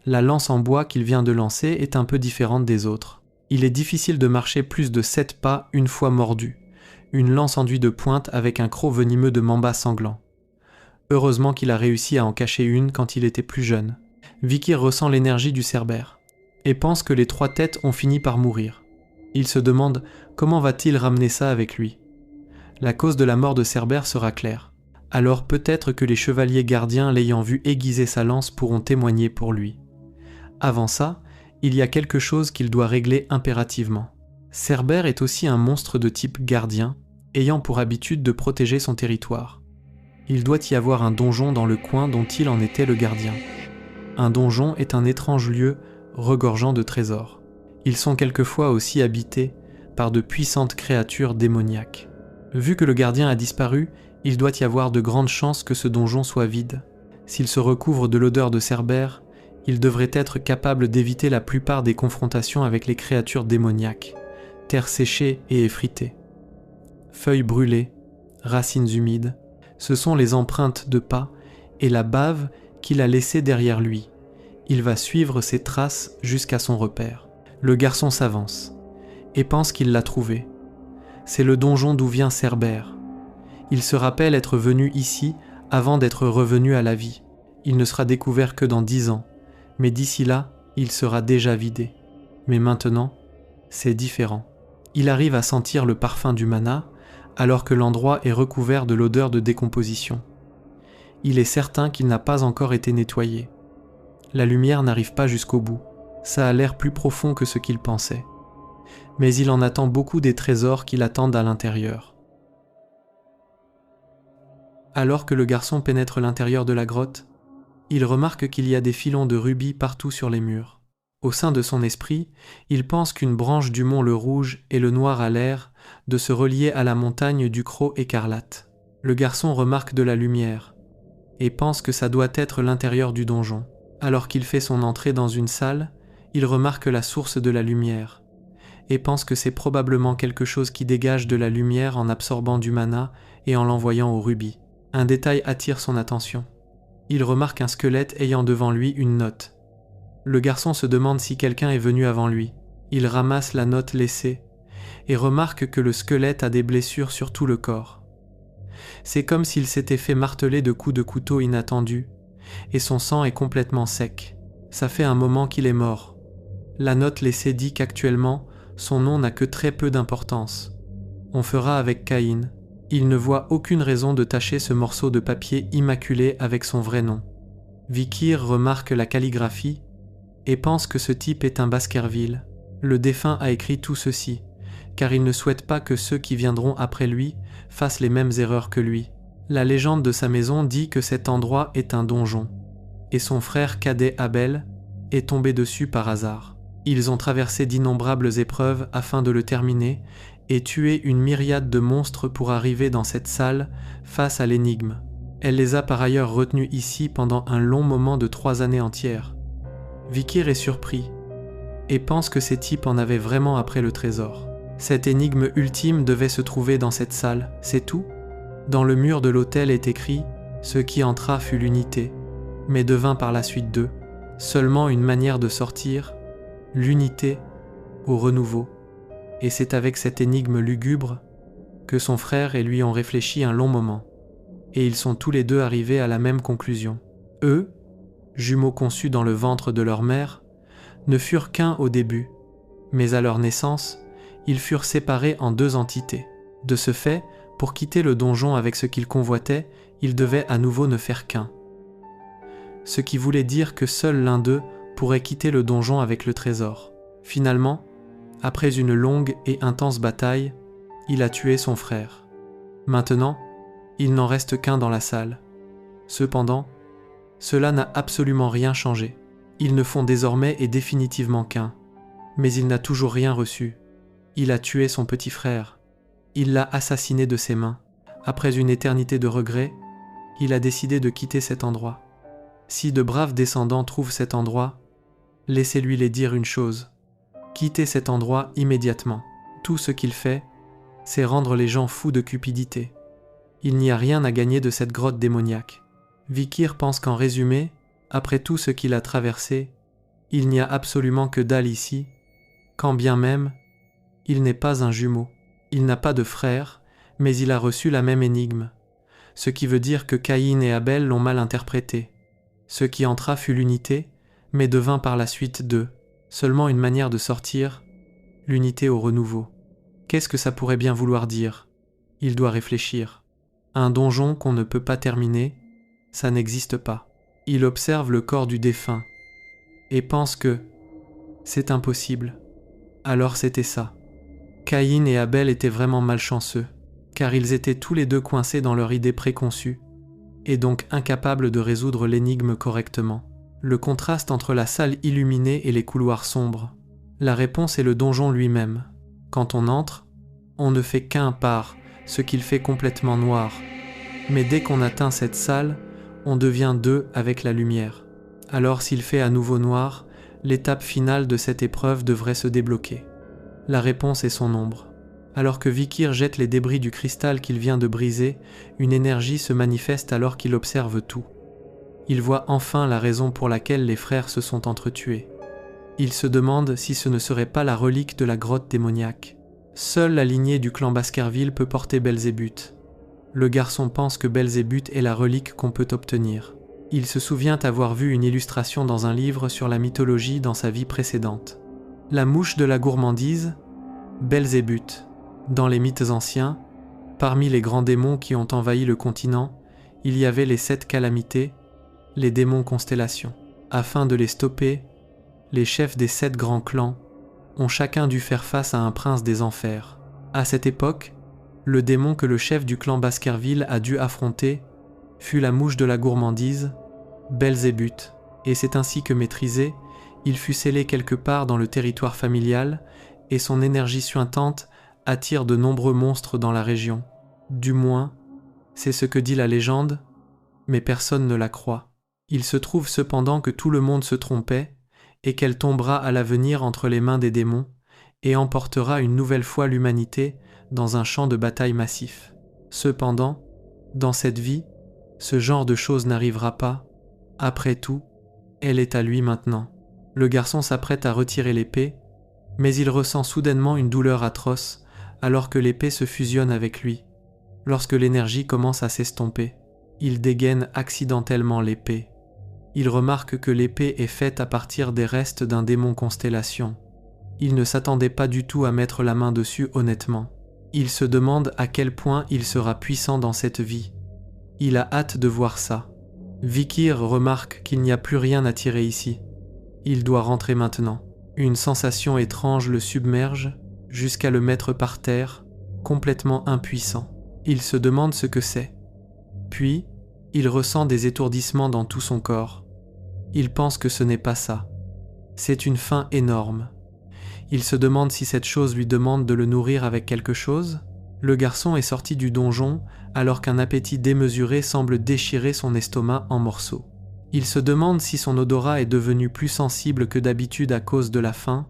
La lance en bois qu'il vient de lancer est un peu différente des autres. Il est difficile de marcher plus de 7 pas une fois mordu, une lance enduit de pointe avec un croc venimeux de mamba sanglant. Heureusement qu'il a réussi à en cacher une quand il était plus jeune. Vikir ressent l'énergie du cerbère, et pense que les 3 têtes ont fini par mourir. Il se demande comment va-t-il ramener ça avec lui. La cause de la mort de Cerbère sera claire. Alors peut-être que les chevaliers gardiens l'ayant vu aiguiser sa lance pourront témoigner pour lui. Avant ça, il y a quelque chose qu'il doit régler impérativement. Cerbère est aussi un monstre de type gardien, ayant pour habitude de protéger son territoire. Il doit y avoir un donjon dans le coin dont il en était le gardien. Un donjon est un étrange lieu regorgeant de trésors. Ils sont quelquefois aussi habités par de puissantes créatures démoniaques. Vu que le gardien a disparu, il doit y avoir de grandes chances que ce donjon soit vide. S'il se recouvre de l'odeur de Cerbère, il devrait être capable d'éviter la plupart des confrontations avec les créatures démoniaques, terre séchée et effritée. Feuilles brûlées, racines humides, ce sont les empreintes de pas et la bave qu'il a laissées derrière lui. Il va suivre ces traces jusqu'à son repère. Le garçon s'avance et pense qu'il l'a trouvé. C'est le donjon d'où vient Cerbère. Il se rappelle être venu ici avant d'être revenu à la vie. Il ne sera découvert que dans 10 ans, mais d'ici là, il sera déjà vidé. Mais maintenant, c'est différent. Il arrive à sentir le parfum du mana, alors que l'endroit est recouvert de l'odeur de décomposition. Il est certain qu'il n'a pas encore été nettoyé. La lumière n'arrive pas jusqu'au bout. Ça a l'air plus profond que ce qu'il pensait. Mais il en attend beaucoup des trésors qui l'attendent à l'intérieur. Alors que le garçon pénètre l'intérieur de la grotte, il remarque qu'il y a des filons de rubis partout sur les murs. Au sein de son esprit, il pense qu'une branche du mont le Rouge et le Noir a l'air de se relier à la montagne du Croc écarlate. Le garçon remarque de la lumière et pense que ça doit être l'intérieur du donjon. Alors qu'il fait son entrée dans une salle, il remarque la source de la lumière et pense que c'est probablement quelque chose qui dégage de la lumière en absorbant du mana et en l'envoyant au rubis. Un détail attire son attention. Il remarque un squelette ayant devant lui une note. Le garçon se demande si quelqu'un est venu avant lui. Il ramasse la note laissée et remarque que le squelette a des blessures sur tout le corps. C'est comme s'il s'était fait marteler de coups de couteau inattendus et son sang est complètement sec. Ça fait un moment qu'il est mort. La note laissée dit qu'actuellement, son nom n'a que très peu d'importance. On fera avec Caïn. Il ne voit aucune raison de tacher ce morceau de papier immaculé avec son vrai nom. Vikir remarque la calligraphie et pense que ce type est un Baskerville. Le défunt a écrit tout ceci, car il ne souhaite pas que ceux qui viendront après lui fassent les mêmes erreurs que lui. La légende de sa maison dit que cet endroit est un donjon, et son frère cadet Abel est tombé dessus par hasard. Ils ont traversé d'innombrables épreuves afin de le terminer et tué une myriade de monstres pour arriver dans cette salle face à l'énigme. Elle les a par ailleurs retenus ici pendant un long moment de 3 années entières. Vikir est surpris et pense que ces types en avaient vraiment après le trésor. Cette énigme ultime devait se trouver dans cette salle, c'est tout ? Dans le mur de l'autel est écrit « Ce qui entra fut l'unité, mais devint par la suite deux. Seulement une manière de sortir, l'unité au renouveau. » Et c'est avec cette énigme lugubre que son frère et lui ont réfléchi un long moment. Et ils sont tous les deux arrivés à la même conclusion. Eux, jumeaux conçus dans le ventre de leur mère, ne furent qu'un au début, mais à leur naissance, ils furent séparés en 2 entités. De ce fait, pour quitter le donjon avec ce qu'ils convoitaient, ils devaient à nouveau ne faire qu'un. Ce qui voulait dire que seul l'un d'eux pourrait quitter le donjon avec le trésor. Finalement, après une longue et intense bataille, il a tué son frère. Maintenant, il n'en reste qu'un dans la salle. Cependant, cela n'a absolument rien changé. Ils ne font désormais et définitivement qu'un. Mais il n'a toujours rien reçu. Il a tué son petit frère. Il l'a assassiné de ses mains. Après une éternité de regrets, il a décidé de quitter cet endroit. Si de braves descendants trouvent cet endroit, laissez-lui les dire une chose. Quittez cet endroit immédiatement. Tout ce qu'il fait, c'est rendre les gens fous de cupidité. Il n'y a rien à gagner de cette grotte démoniaque. Vikir pense qu'en résumé, après tout ce qu'il a traversé, il n'y a absolument que dalle ici, quand bien même, il n'est pas un jumeau. Il n'a pas de frère, mais il a reçu la même énigme, ce qui veut dire que Caïn et Abel l'ont mal interprété. Ce qui entra fut l'unité, mais devint par la suite deux. Seulement une manière de sortir, l'unité au renouveau. Qu'est-ce que ça pourrait bien vouloir dire ? Il doit réfléchir. Un donjon qu'on ne peut pas terminer, ça n'existe pas. Il observe le corps du défunt et pense que c'est impossible. Alors c'était ça. Caïn et Abel étaient vraiment malchanceux, car ils étaient tous les deux coincés dans leur idée préconçue, et donc incapable de résoudre l'énigme correctement. Le contraste entre la salle illuminée et les couloirs sombres. La réponse est le donjon lui-même. Quand on entre, on ne fait qu'un par ce qu'il fait complètement noir. Mais dès qu'on atteint cette salle, on devient deux avec la lumière. Alors s'il fait à nouveau noir, l'étape finale de cette épreuve devrait se débloquer. La réponse est son ombre. Alors que Vikir jette les débris du cristal qu'il vient de briser, une énergie se manifeste alors qu'il observe tout. Il voit enfin la raison pour laquelle les frères se sont entretués. Il se demande si ce ne serait pas la relique de la grotte démoniaque. Seule la lignée du clan Baskerville peut porter Belzébuth. Le garçon pense que Belzébuth est la relique qu'on peut obtenir. Il se souvient avoir vu une illustration dans un livre sur la mythologie dans sa vie précédente. La mouche de la gourmandise, Belzébuth. Dans les mythes anciens, parmi les grands démons qui ont envahi le continent, il y avait les 7 calamités, les démons constellations. Afin de les stopper, les chefs des 7 grands clans ont chacun dû faire face à un prince des enfers. À cette époque, le démon que le chef du clan Baskerville a dû affronter fut la mouche de la gourmandise, Belzébuth, et c'est ainsi que maîtrisé, il fut scellé quelque part dans le territoire familial et son énergie suintante attire de nombreux monstres dans la région. Du moins, c'est ce que dit la légende, mais personne ne la croit. Il se trouve cependant que tout le monde se trompait et qu'elle tombera à l'avenir entre les mains des démons et emportera une nouvelle fois l'humanité dans un champ de bataille massif. Cependant, dans cette vie, ce genre de choses n'arrivera pas. Après tout, elle est à lui maintenant. Le garçon s'apprête à retirer l'épée, mais il ressent soudainement une douleur atroce alors que l'épée se fusionne avec lui. Lorsque l'énergie commence à s'estomper, il dégaine accidentellement l'épée. Il remarque que l'épée est faite à partir des restes d'un démon constellation. Il ne s'attendait pas du tout à mettre la main dessus honnêtement. Il se demande à quel point il sera puissant dans cette vie. Il a hâte de voir ça. Vikir remarque qu'il n'y a plus rien à tirer ici. Il doit rentrer maintenant. Une sensation étrange le submerge jusqu'à le mettre par terre, complètement impuissant. Il se demande ce que c'est. Puis, il ressent des étourdissements dans tout son corps. Il pense que ce n'est pas ça. C'est une faim énorme. Il se demande si cette chose lui demande de le nourrir avec quelque chose. Le garçon est sorti du donjon alors qu'un appétit démesuré semble déchirer son estomac en morceaux. Il se demande si son odorat est devenu plus sensible que d'habitude à cause de la faim.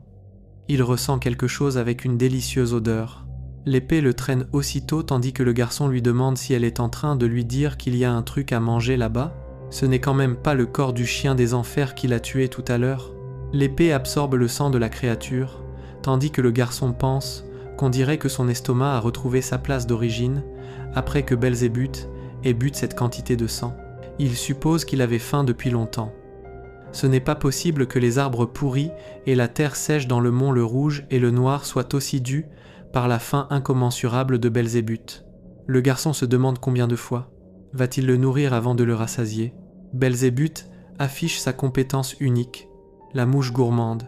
Il ressent quelque chose avec une délicieuse odeur. L'épée le traîne aussitôt tandis que le garçon lui demande si elle est en train de lui dire qu'il y a un truc à manger là-bas. Ce n'est quand même pas le corps du chien des enfers qu'il a tué tout à l'heure. L'épée absorbe le sang de la créature, tandis que le garçon pense qu'on dirait que son estomac a retrouvé sa place d'origine après que Belzébuth ait bu cette quantité de sang. Il suppose qu'il avait faim depuis longtemps. Ce n'est pas possible que les arbres pourris et la terre sèche dans le mont le Rouge et le Noir soient aussi dus par la faim incommensurable de Belzébuth. Le garçon se demande combien de fois. Va-t-il le nourrir avant de le rassasier? Belzébuth affiche sa compétence unique, la mouche gourmande,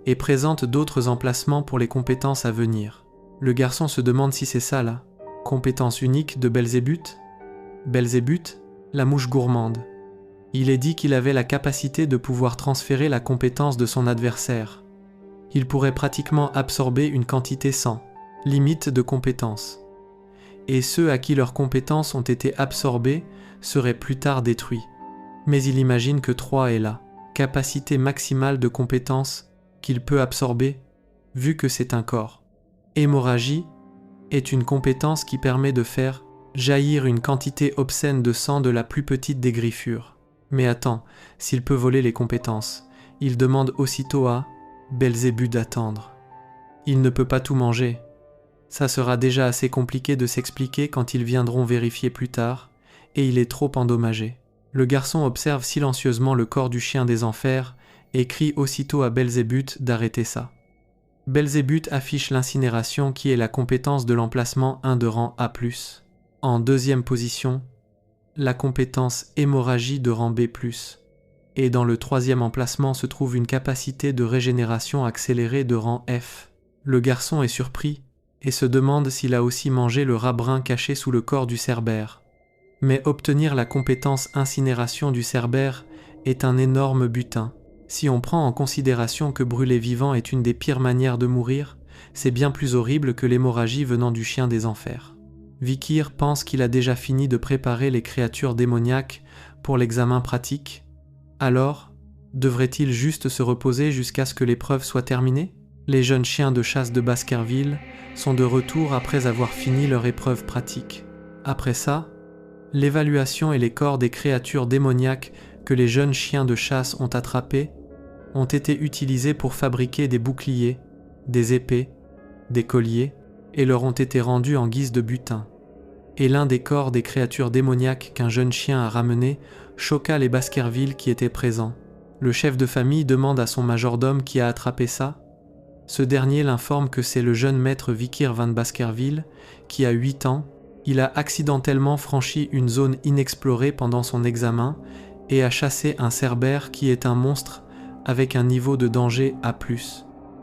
et présente d'autres emplacements pour les compétences à venir. Le garçon se demande si c'est ça là. Compétence unique de Belzébuth? Belzébuth, la mouche gourmande. Il est dit qu'il avait la capacité de pouvoir transférer la compétence de son adversaire. Il pourrait pratiquement absorber une quantité sans limite de compétences. Et ceux à qui leurs compétences ont été absorbées seraient plus tard détruits. Mais il imagine que 3 est là, capacité maximale de compétences qu'il peut absorber, vu que c'est un corps. Hémorragie est une compétence qui permet de faire jaillir une quantité obscène de sang de la plus petite des griffures. Mais attends, s'il peut voler les compétences, il demande aussitôt à Belzébuth d'attendre. Il ne peut pas tout manger. Ça sera déjà assez compliqué de s'expliquer quand ils viendront vérifier plus tard, et il est trop endommagé. Le garçon observe silencieusement le corps du chien des enfers et crie aussitôt à Belzébuth d'arrêter ça. Belzébuth affiche l'incinération qui est la compétence de l'emplacement 1 de rang A+. En deuxième position, la compétence hémorragie de rang B+. Et dans le troisième emplacement se trouve une capacité de régénération accélérée de rang F. Le garçon est surpris et se demande s'il a aussi mangé le rat brun caché sous le corps du cerbère. Mais obtenir la compétence incinération du cerbère est un énorme butin. Si on prend en considération que brûler vivant est une des pires manières de mourir, c'est bien plus horrible que l'hémorragie venant du chien des enfers. Vikir pense qu'il a déjà fini de préparer les créatures démoniaques pour l'examen pratique. Alors, devrait-il juste se reposer jusqu'à ce que l'épreuve soit terminée? Les jeunes chiens de chasse de Baskerville sont de retour après avoir fini leur épreuve pratique. Après ça, l'évaluation et les corps des créatures démoniaques que les jeunes chiens de chasse ont attrapés ont été utilisés pour fabriquer des boucliers, des épées, des colliers, et leur ont été rendus en guise de butin. Et l'un des corps des créatures démoniaques qu'un jeune chien a ramené choqua les Baskerville qui étaient présents. Le chef de famille demande à son majordome qui a attrapé ça. Ce dernier l'informe que c'est le jeune maître Vikir van Baskerville qui a 8 ans. Il a accidentellement franchi une zone inexplorée pendant son examen et a chassé un cerbère qui est un monstre avec un niveau de danger A+.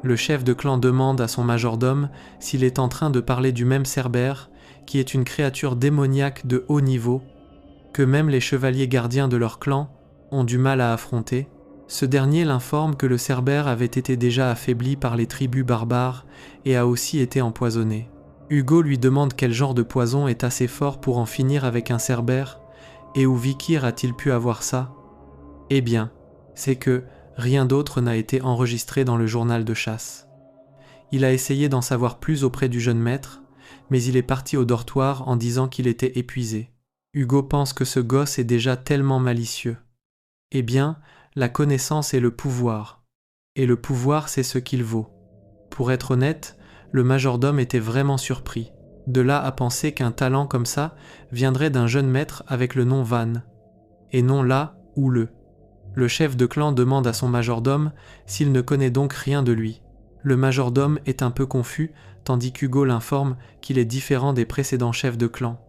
Le chef de clan demande à son majordome s'il est en train de parler du même cerbère qui est une créature démoniaque de haut niveau que même les chevaliers gardiens de leur clan ont du mal à affronter. Ce dernier l'informe que le cerbère avait été déjà affaibli par les tribus barbares et a aussi été empoisonné. Hugo lui demande quel genre de poison est assez fort pour en finir avec un cerbère et où Vikir a-t-il pu avoir ça? Eh bien, c'est que rien d'autre n'a été enregistré dans le journal de chasse. Il a essayé d'en savoir plus auprès du jeune maître, mais il est parti au dortoir en disant qu'il était épuisé. Hugo pense que ce gosse est déjà tellement malicieux. Eh bien, la connaissance est le pouvoir. Et le pouvoir, c'est ce qu'il vaut. Pour être honnête, le majordome était vraiment surpris. De là à penser qu'un talent comme ça viendrait d'un jeune maître avec le nom Van, et non là ou le. Le chef de clan demande à son majordome s'il ne connaît donc rien de lui. Le majordome est un peu confus, tandis qu'Hugo l'informe qu'il est différent des précédents chefs de clan.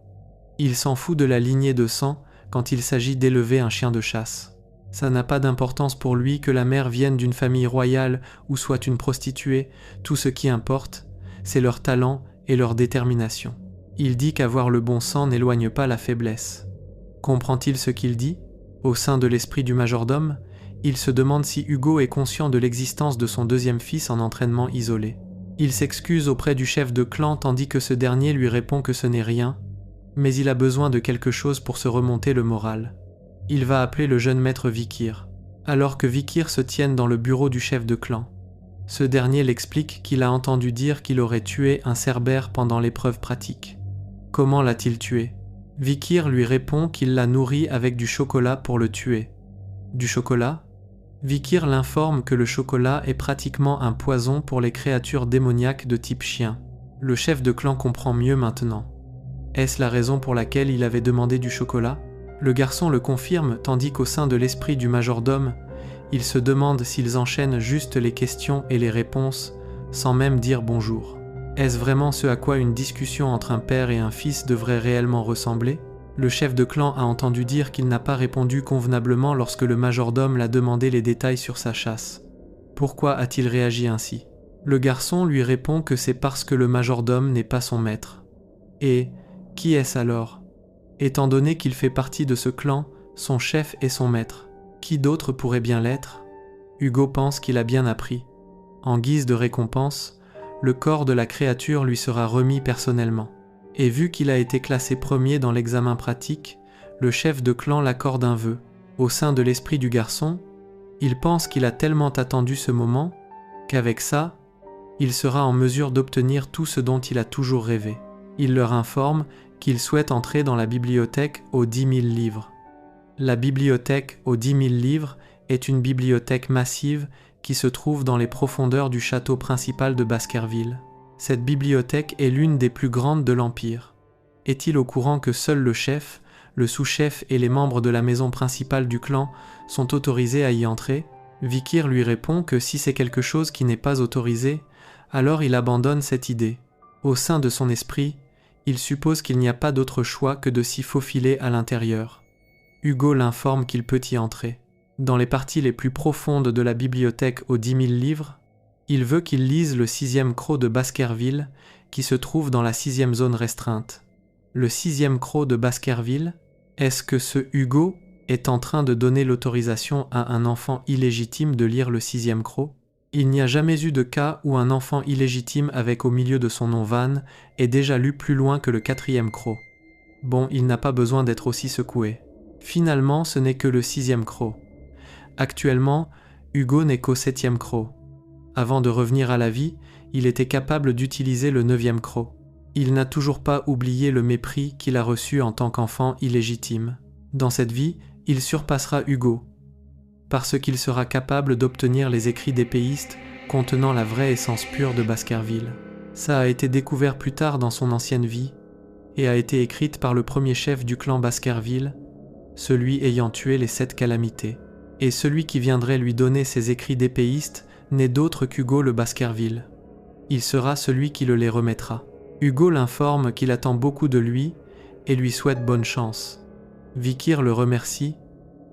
Il s'en fout de la lignée de sang quand il s'agit d'élever un chien de chasse. Ça n'a pas d'importance pour lui que la mère vienne d'une famille royale ou soit une prostituée, tout ce qui importe, c'est leur talent et leur détermination. Il dit qu'avoir le bon sang n'éloigne pas la faiblesse. Comprend-il ce qu'il dit? Au sein de l'esprit du majordome, il se demande si Hugo est conscient de l'existence de son deuxième fils en entraînement isolé. Il s'excuse auprès du chef de clan tandis que ce dernier lui répond que ce n'est rien, mais il a besoin de quelque chose pour se remonter le moral. Il va appeler le jeune maître Vikir, alors que Vikir se tienne dans le bureau du chef de clan. Ce dernier l'explique qu'il a entendu dire qu'il aurait tué un cerbère pendant l'épreuve pratique. Comment l'a-t-il tué? Vikir lui répond qu'il l'a nourri avec du chocolat pour le tuer. Du chocolat? Vikir l'informe que le chocolat est pratiquement un poison pour les créatures démoniaques de type chien. Le chef de clan comprend mieux maintenant. Est-ce la raison pour laquelle il avait demandé du chocolat? Le garçon le confirme tandis qu'au sein de l'esprit du majordome, il se demande s'ils enchaînent juste les questions et les réponses sans même dire bonjour. Est-ce vraiment ce à quoi une discussion entre un père et un fils devrait réellement ressembler? Le chef de clan a entendu dire qu'il n'a pas répondu convenablement lorsque le majordome l'a demandé les détails sur sa chasse. Pourquoi a-t-il réagi ainsi? Le garçon lui répond que c'est parce que le majordome n'est pas son maître. Et qui est-ce alors? Étant donné qu'il fait partie de ce clan, son chef est son maître. Qui d'autre pourrait bien l'être? Hugo pense qu'il a bien appris. En guise de récompense, le corps de la créature lui sera remis personnellement. Et vu qu'il a été classé premier dans l'examen pratique, le chef de clan l'accorde un vœu. Au sein de l'esprit du garçon, il pense qu'il a tellement attendu ce moment qu'avec ça, il sera en mesure d'obtenir tout ce dont il a toujours rêvé. Il leur informe qu'il souhaite entrer dans la bibliothèque aux 10 000 livres. La bibliothèque aux 10 000 livres est une bibliothèque massive qui se trouve dans les profondeurs du château principal de Baskerville. Cette bibliothèque est l'une des plus grandes de l'Empire. Est-il au courant que seul le chef, le sous-chef et les membres de la maison principale du clan sont autorisés à y entrer? Vikir lui répond que si c'est quelque chose qui n'est pas autorisé, alors il abandonne cette idée. Au sein de son esprit, il suppose qu'il n'y a pas d'autre choix que de s'y faufiler à l'intérieur. Hugo l'informe qu'il peut y entrer. Dans les parties les plus profondes de la bibliothèque aux 10 000 livres, il veut qu'il lise le 6e croc de Baskerville qui se trouve dans la 6e zone restreinte. Le 6e croc de Baskerville, Est-ce que ce Hugo est en train de donner l'autorisation à un enfant illégitime de lire le 6e Croc? Il n'y a jamais eu de cas où un enfant illégitime avec au milieu de son nom Van ait déjà lu plus loin que le 4e Croc. Bon, il n'a pas besoin d'être aussi secoué. Finalement, ce n'est que le 6e Croc. Actuellement, Hugo n'est qu'au 7e Croc. Avant de revenir à la vie, il était capable d'utiliser le 9e Croc. Il n'a toujours pas oublié le mépris qu'il a reçu en tant qu'enfant illégitime. Dans cette vie, il surpassera Hugo, parce qu'il sera capable d'obtenir les écrits d'épéistes contenant la vraie essence pure de Baskerville. Ça a été découvert plus tard dans son ancienne vie, et a été écrite par le premier chef du clan Baskerville, celui ayant tué les 7 calamités. Et celui qui viendrait lui donner ces écrits d'épéistes n'est d'autre qu'Hugo le Baskerville. Il sera celui qui le les remettra. Hugo l'informe qu'il attend beaucoup de lui et lui souhaite bonne chance. Vikir le remercie,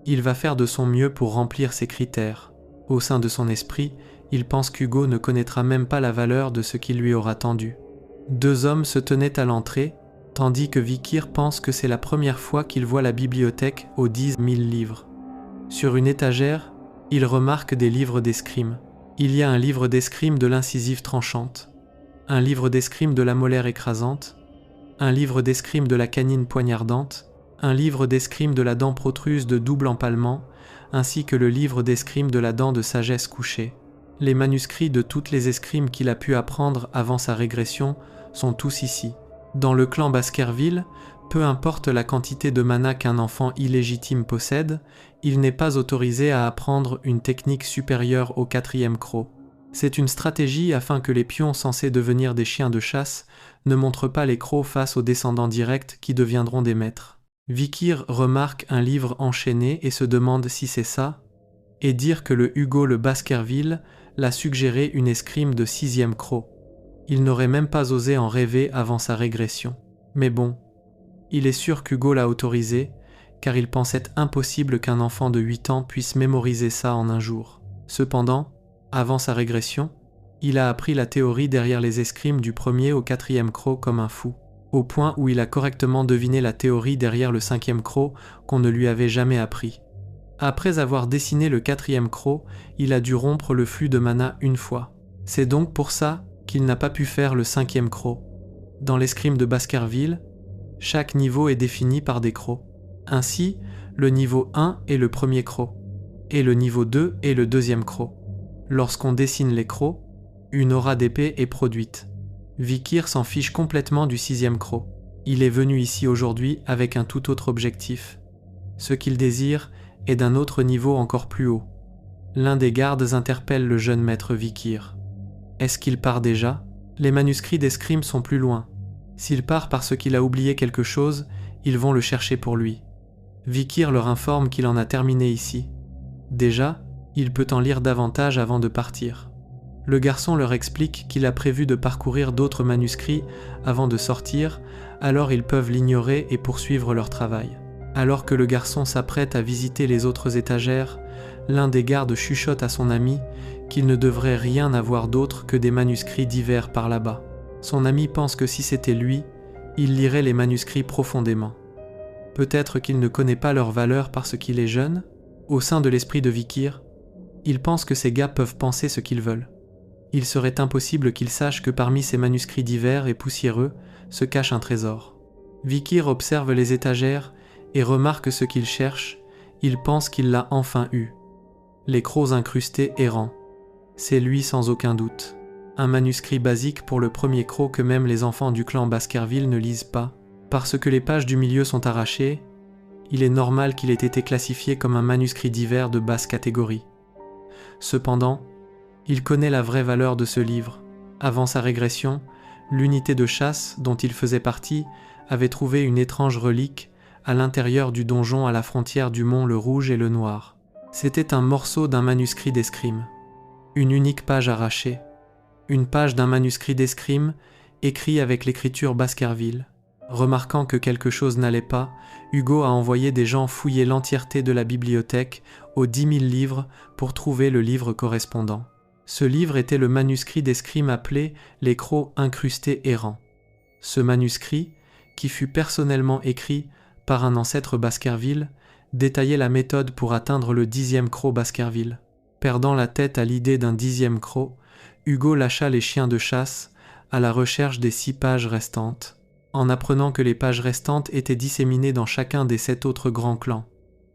il va faire de son mieux pour remplir ses critères. Au sein de son esprit, il pense qu'Hugo ne connaîtra même pas la valeur de ce qu'il lui aura tendu. 2 hommes se tenaient à l'entrée, tandis que Vikir pense que c'est la première fois qu'il voit la bibliothèque aux 10 000 livres. Sur une étagère, il remarque des livres d'escrime. Il y a un livre d'escrime de l'incisive tranchante, un livre d'escrime de la molaire écrasante, un livre d'escrime de la canine poignardante, un livre d'escrime de la dent protruse de double empalement, ainsi que le livre d'escrime de la dent de sagesse couchée. Les manuscrits de toutes les escrimes qu'il a pu apprendre avant sa régression sont tous ici. Dans le clan Baskerville, peu importe la quantité de mana qu'un enfant illégitime possède, il n'est pas autorisé à apprendre une technique supérieure au 4e Croc. C'est une stratégie afin que les pions censés devenir des chiens de chasse ne montrent pas les crocs face aux descendants directs qui deviendront des maîtres. Vikir remarque un livre enchaîné et se demande si c'est ça, et dire que le Hugo le Baskerville l'a suggéré une escrime de 6e Croc. Il n'aurait même pas osé en rêver avant sa régression. Mais bon, il est sûr qu'Hugo l'a autorisé, car il pensait impossible qu'un enfant de 8 ans puisse mémoriser ça en un jour. Cependant, avant sa régression, il a appris la théorie derrière les escrimes du 1er au 4e Croc comme un fou, au point où il a correctement deviné la théorie derrière le 5e Croc qu'on ne lui avait jamais appris. Après avoir dessiné le 4e Croc, il a dû rompre le flux de mana une fois. C'est donc pour ça qu'il n'a pas pu faire le 5e Croc. Dans l'escrime de Baskerville, chaque niveau est défini par des crocs. Ainsi, le niveau 1 est le premier croc, et le niveau 2 est le 2e croc. Lorsqu'on dessine les crocs, une aura d'épée est produite. Vikir s'en fiche complètement du 6e Croc. Il est venu ici aujourd'hui avec un tout autre objectif. Ce qu'il désire est d'un autre niveau encore plus haut. L'un des gardes interpelle le jeune maître Vikir. Est-ce qu'il part déjà? Les manuscrits d'escrime sont plus loin. S'il part parce qu'il a oublié quelque chose, ils vont le chercher pour lui. Vikir leur informe qu'il en a terminé ici. Déjà, il peut en lire davantage avant de partir. Le garçon leur explique qu'il a prévu de parcourir d'autres manuscrits avant de sortir, alors ils peuvent l'ignorer et poursuivre leur travail. Alors que le garçon s'apprête à visiter les autres étagères, l'un des gardes chuchote à son ami qu'il ne devrait rien avoir d'autre que des manuscrits divers par là-bas. Son ami pense que si c'était lui, il lirait les manuscrits profondément. Peut-être qu'il ne connaît pas leur valeur parce qu'il est jeune. Au sein de l'esprit de Vikir, il pense que ces gars peuvent penser ce qu'ils veulent. Il serait impossible qu'il sache que parmi ces manuscrits divers et poussiéreux se cache un trésor. Vikir observe les étagères et remarque ce qu'il cherche. Il pense qu'il l'a enfin eu. Les crocs incrustés errants. C'est lui sans aucun doute. Un manuscrit basique pour le premier croc que même les enfants du clan Baskerville ne lisent pas. Parce que les pages du milieu sont arrachées, il est normal qu'il ait été classifié comme un manuscrit divers de basse catégorie. Cependant, il connaît la vraie valeur de ce livre. Avant sa régression, l'unité de chasse dont il faisait partie avait trouvé une étrange relique à l'intérieur du donjon à la frontière du mont le Rouge et le Noir. C'était un morceau d'un manuscrit d'escrime. Une unique page arrachée. Une page d'un manuscrit d'escrime écrit avec l'écriture Baskerville. Remarquant que quelque chose n'allait pas, Hugo a envoyé des gens fouiller l'entièreté de la bibliothèque aux 10 000 livres pour trouver le livre correspondant. Ce livre était le manuscrit d'escrime appelé « Les crocs incrustés errants ». Ce manuscrit, qui fut personnellement écrit par un ancêtre Baskerville, détaillait la méthode pour atteindre le 10e croc Baskerville. Perdant la tête à l'idée d'un 10e croc, Hugo lâcha les chiens de chasse à la recherche des 6 pages restantes, en apprenant que les pages restantes étaient disséminées dans chacun des 7 autres grands clans.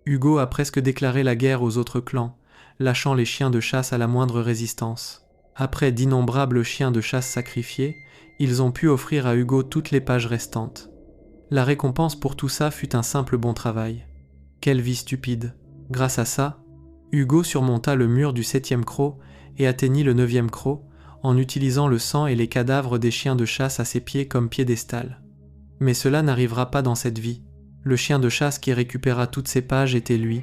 Hugo a presque déclaré la guerre aux autres clans, lâchant les chiens de chasse à la moindre résistance. Après d'innombrables chiens de chasse sacrifiés, ils ont pu offrir à Hugo toutes les pages restantes. La récompense pour tout ça fut un simple bon travail. Quelle vie stupide! Grâce à ça, Hugo surmonta le mur du 7e croc et atteignit le 9e croc, en utilisant le sang et les cadavres des chiens de chasse à ses pieds comme piédestal. Mais cela n'arrivera pas dans cette vie. Le chien de chasse qui récupéra toutes ces pages était lui.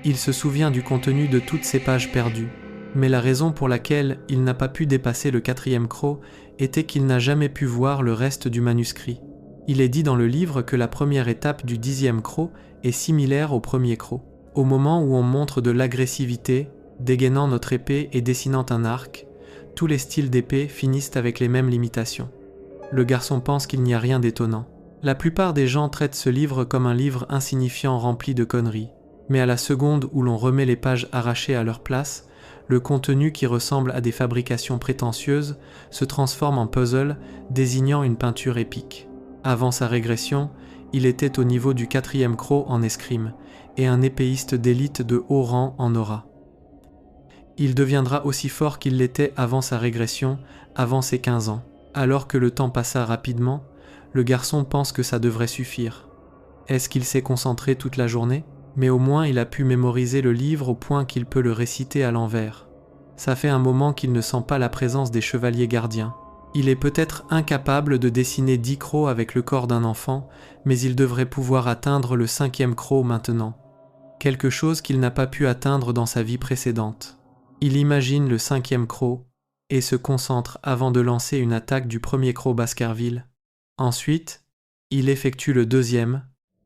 Il se souvient du contenu de toutes ces pages perdues, mais la raison pour laquelle il n'a pas pu dépasser le 4e croc était qu'il n'a jamais pu voir le reste du manuscrit. Il est dit dans le livre que la première étape du 10e croc est similaire au premier croc. Au moment où on montre de l'agressivité, dégainant notre épée et dessinant un arc, tous les styles d'épée finissent avec les mêmes limitations. Le garçon pense qu'il n'y a rien d'étonnant. La plupart des gens traitent ce livre comme un livre insignifiant rempli de conneries, mais à la seconde où l'on remet les pages arrachées à leur place, le contenu qui ressemble à des fabrications prétentieuses se transforme en puzzle désignant une peinture épique. Avant sa régression, il était au niveau du 4e croc en escrime et un épéiste d'élite de haut rang en aura. Il deviendra aussi fort qu'il l'était avant sa régression, avant ses 15 ans. Alors que le temps passa rapidement, le garçon pense que ça devrait suffire. Est-ce qu'il s'est concentré toute la journée ? Mais au moins il a pu mémoriser le livre au point qu'il peut le réciter à l'envers. Ça fait un moment qu'il ne sent pas la présence des chevaliers gardiens. Il est peut-être incapable de dessiner 10 crocs avec le corps d'un enfant, mais il devrait pouvoir atteindre le 5e croc maintenant. Quelque chose qu'il n'a pas pu atteindre dans sa vie précédente. Il imagine le 5e croc et se concentre avant de lancer une attaque du premier croc Baskerville. Ensuite, il effectue le 2e,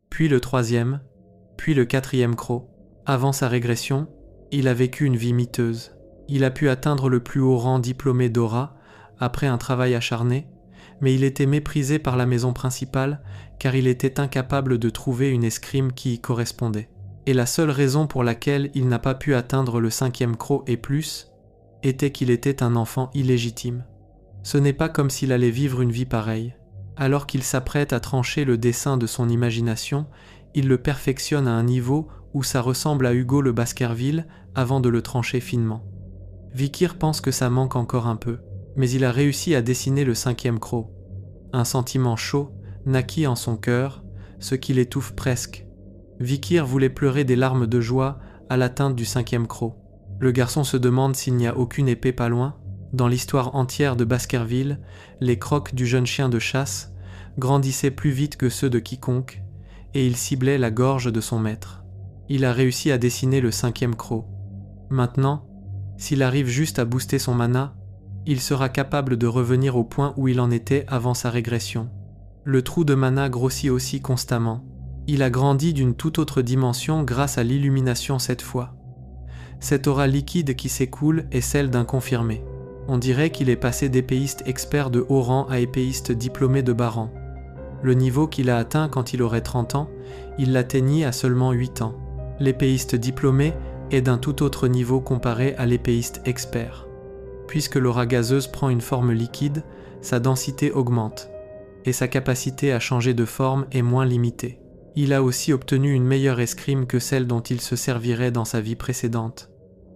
puis le 3e, puis le 4e croc. Avant sa régression, il a vécu une vie miteuse. Il a pu atteindre le plus haut rang diplômé d'aura après un travail acharné, mais il était méprisé par la maison principale car il était incapable de trouver une escrime qui y correspondait. Et la seule raison pour laquelle il n'a pas pu atteindre le 5e croc et plus était qu'il était un enfant illégitime. Ce n'est pas comme s'il allait vivre une vie pareille. Alors qu'il s'apprête à trancher le dessin de son imagination, il le perfectionne à un niveau où ça ressemble à Hugo le Baskerville avant de le trancher finement. Vikir pense que ça manque encore un peu, mais il a réussi à dessiner le 5e croc. Un sentiment chaud naquit en son cœur, ce qui l'étouffe presque. Vikir voulait pleurer des larmes de joie à l'atteinte du 5e croc. Le garçon se demande s'il n'y a aucune épée pas loin. Dans l'histoire entière de Baskerville, les crocs du jeune chien de chasse grandissaient plus vite que ceux de quiconque, et il ciblait la gorge de son maître. Il a réussi à dessiner le 5e croc. Maintenant, s'il arrive juste à booster son mana, il sera capable de revenir au point où il en était avant sa régression. Le trou de mana grossit aussi constamment. Il a grandi d'une toute autre dimension grâce à l'illumination cette fois. Cette aura liquide qui s'écoule est celle d'un confirmé. On dirait qu'il est passé d'épéiste expert de haut rang à épéiste diplômé de bas rang. Le niveau qu'il a atteint quand il aurait 30 ans, il l'atteignit à seulement 8 ans. L'épéiste diplômé est d'un tout autre niveau comparé à l'épéiste expert. Puisque l'aura gazeuse prend une forme liquide, sa densité augmente, et sa capacité à changer de forme est moins limitée. Il a aussi obtenu une meilleure escrime que celle dont il se servirait dans sa vie précédente.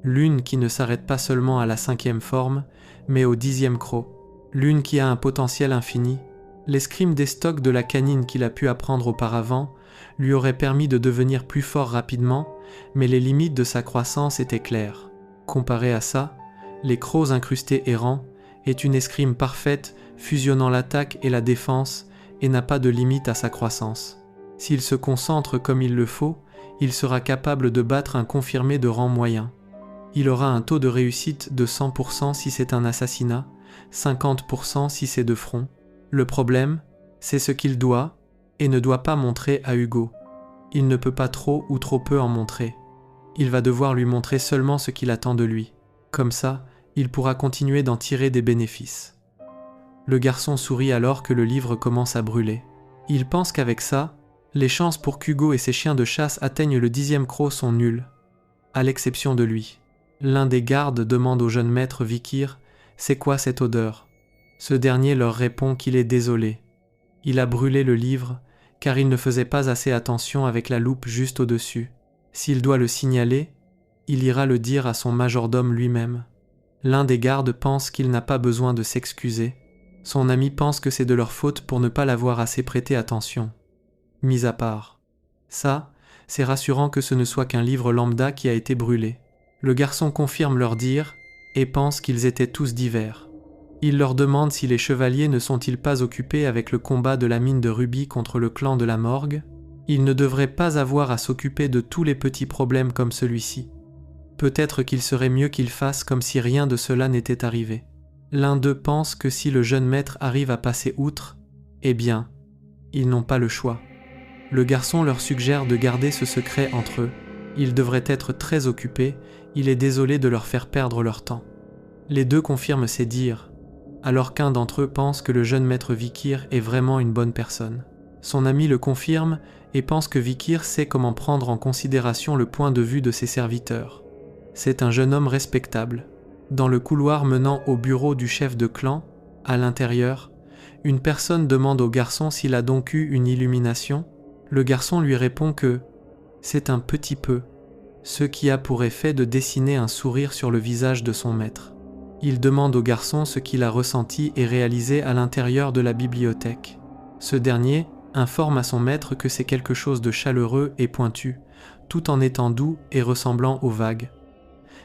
L'une qui ne s'arrête pas seulement à la 5e forme, mais au 10e croc. L'une qui a un potentiel infini. L'escrime des stocks de la canine qu'il a pu apprendre auparavant lui aurait permis de devenir plus fort rapidement, mais les limites de sa croissance étaient claires. Comparé à ça, les crocs incrustés errants est une escrime parfaite fusionnant l'attaque et la défense et n'a pas de limite à sa croissance. S'il se concentre comme il le faut, il sera capable de battre un confirmé de rang moyen. Il aura un taux de réussite de 100% si c'est un assassinat, 50% si c'est de front. Le problème, c'est ce qu'il doit et ne doit pas montrer à Hugo. Il ne peut pas trop ou trop peu en montrer. Il va devoir lui montrer seulement ce qu'il attend de lui. Comme ça, il pourra continuer d'en tirer des bénéfices. Le garçon sourit alors que le livre commence à brûler. Il pense qu'avec ça, Les chances pour qu'Hugo et ses chiens de chasse atteignent le 10e croc sont nulles, à l'exception de lui. L'un des gardes demande au jeune maître Vikir « C'est quoi cette odeur ?» Ce dernier leur répond qu'il est désolé. Il a brûlé le livre, car il ne faisait pas assez attention avec la loupe juste au-dessus. S'il doit le signaler, il ira le dire à son majordome lui-même. L'un des gardes pense qu'il n'a pas besoin de s'excuser. Son ami pense que c'est de leur faute pour ne pas l'avoir assez prêté attention. Mis à part. Ça, c'est rassurant que ce ne soit qu'un livre lambda qui a été brûlé. Le garçon confirme leur dire et pense qu'ils étaient tous divers. Il leur demande si les chevaliers ne sont-ils pas occupés avec le combat de la mine de rubis contre le clan de la Morgue. Ils ne devraient pas avoir à s'occuper de tous les petits problèmes comme celui-ci. Peut-être qu'il serait mieux qu'ils fassent comme si rien de cela n'était arrivé. L'un d'eux pense que si le jeune maître arrive à passer outre, eh bien, ils n'ont pas le choix. Le garçon leur suggère de garder ce secret entre eux. Ils devraient être très occupés, il est désolé de leur faire perdre leur temps. Les deux confirment ces dires, alors qu'un d'entre eux pense que le jeune maître Vikir est vraiment une bonne personne. Son ami le confirme et pense que Vikir sait comment prendre en considération le point de vue de ses serviteurs. C'est un jeune homme respectable. Dans le couloir menant au bureau du chef de clan, à l'intérieur, une personne demande au garçon s'il a donc eu une illumination. Le garçon lui répond que c'est un petit peu, ce qui a pour effet de dessiner un sourire sur le visage de son maître. Il demande au garçon ce qu'il a ressenti et réalisé à l'intérieur de la bibliothèque. Ce dernier informe à son maître que c'est quelque chose de chaleureux et pointu, tout en étant doux et ressemblant aux vagues.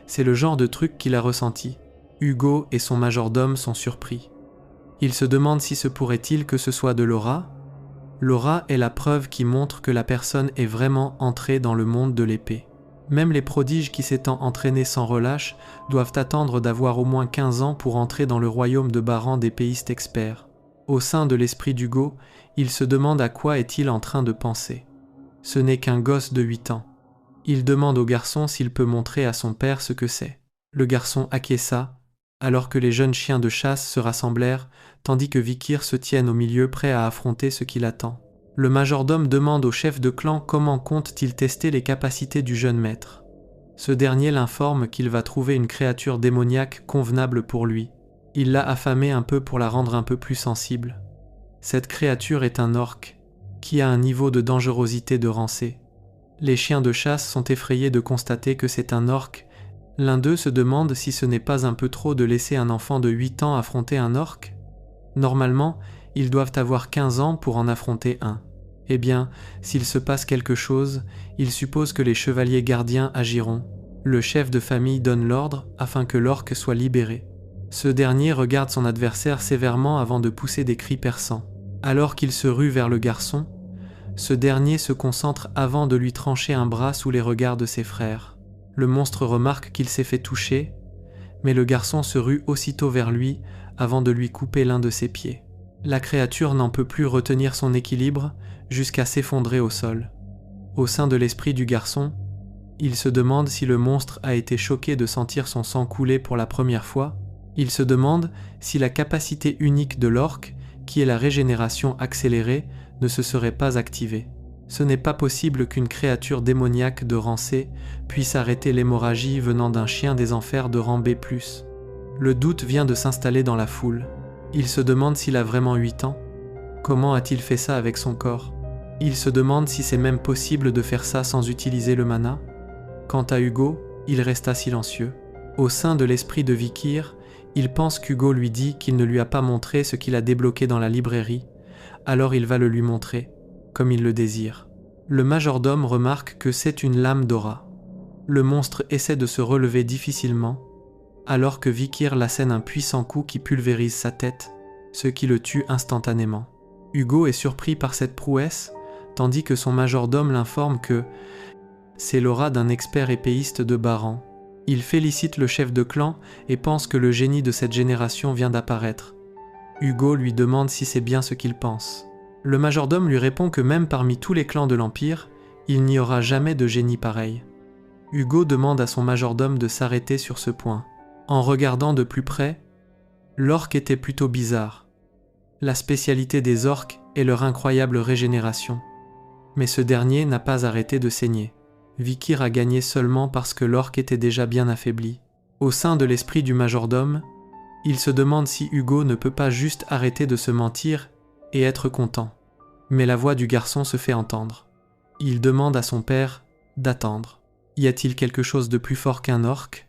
C'est le genre de truc qu'il a ressenti. Hugo et son majordome sont surpris. Il se demande si se pourrait-il que ce soit de l'aura. L'aura est la preuve qui montre que la personne est vraiment entrée dans le monde de l'épée. Même les prodiges qui s'étant entraînés sans relâche doivent attendre d'avoir au moins 15 ans pour entrer dans le royaume de Baran d'épéistes experts. Au sein de l'esprit d'Hugo, il se demande à quoi est-il en train de penser. Ce n'est qu'un gosse de 8 ans. Il demande au garçon s'il peut montrer à son père ce que c'est. Le garçon acquiesça, alors que les jeunes chiens de chasse se rassemblèrent, tandis que Vikir se tienne au milieu prêt à affronter ce qui l'attend. Le majordome demande au chef de clan comment compte-t-il tester les capacités du jeune maître. Ce dernier l'informe qu'il va trouver une créature démoniaque convenable pour lui. Il l'a affamée un peu pour la rendre un peu plus sensible. Cette créature est un orc, qui a un niveau de dangerosité de rancé. Les chiens de chasse sont effrayés de constater que c'est un orc. L'un d'eux se demande si ce n'est pas un peu trop de laisser un enfant de 8 ans affronter un orc. Normalement, ils doivent avoir 15 ans pour en affronter un. Eh bien, s'il se passe quelque chose, il suppose que les chevaliers gardiens agiront. Le chef de famille donne l'ordre afin que l'orc soit libéré. Ce dernier regarde son adversaire sévèrement avant de pousser des cris perçants. Alors qu'il se rue vers le garçon, ce dernier se concentre avant de lui trancher un bras sous les regards de ses frères. Le monstre remarque qu'il s'est fait toucher, mais le garçon se rue aussitôt vers lui avant de lui couper l'un de ses pieds. La créature n'en peut plus retenir son équilibre jusqu'à s'effondrer au sol. Au sein de l'esprit du garçon, il se demande si le monstre a été choqué de sentir son sang couler pour la première fois. Il se demande si la capacité unique de l'orc, qui est la régénération accélérée, ne se serait pas activée. Ce n'est pas possible qu'une créature démoniaque de rancé puisse arrêter l'hémorragie venant d'un chien des enfers de rang B+. Le doute vient de s'installer dans la foule. Il se demande s'il a vraiment 8 ans. Comment a-t-il fait ça avec son corps? Il se demande si c'est même possible de faire ça sans utiliser le mana. Quant à Hugo, il resta silencieux. Au sein de l'esprit de Vikir, il pense qu'Hugo lui dit qu'il ne lui a pas montré ce qu'il a débloqué dans la librairie, alors il va le lui montrer, comme il le désire. Le majordome remarque que c'est une lame d'aura. Le monstre essaie de se relever difficilement, alors que Vikir l'assène un puissant coup qui pulvérise sa tête, ce qui le tue instantanément. Hugo est surpris par cette prouesse, tandis que son majordome l'informe que c'est l'aura d'un expert épéiste de Baran. Il félicite le chef de clan et pense que le génie de cette génération vient d'apparaître. Hugo lui demande si c'est bien ce qu'il pense. Le majordome lui répond que même parmi tous les clans de l'Empire, il n'y aura jamais de génie pareil. Hugo demande à son majordome de s'arrêter sur ce point. En regardant de plus près, l'orc était plutôt bizarre. La spécialité des orques est leur incroyable régénération. Mais ce dernier n'a pas arrêté de saigner. Vikir a gagné seulement parce que l'orc était déjà bien affaibli. Au sein de l'esprit du majordome, il se demande si Hugo ne peut pas juste arrêter de se mentir et être content. Mais la voix du garçon se fait entendre. Il demande à son père d'attendre. Y a-t-il quelque chose de plus fort qu'un orc ?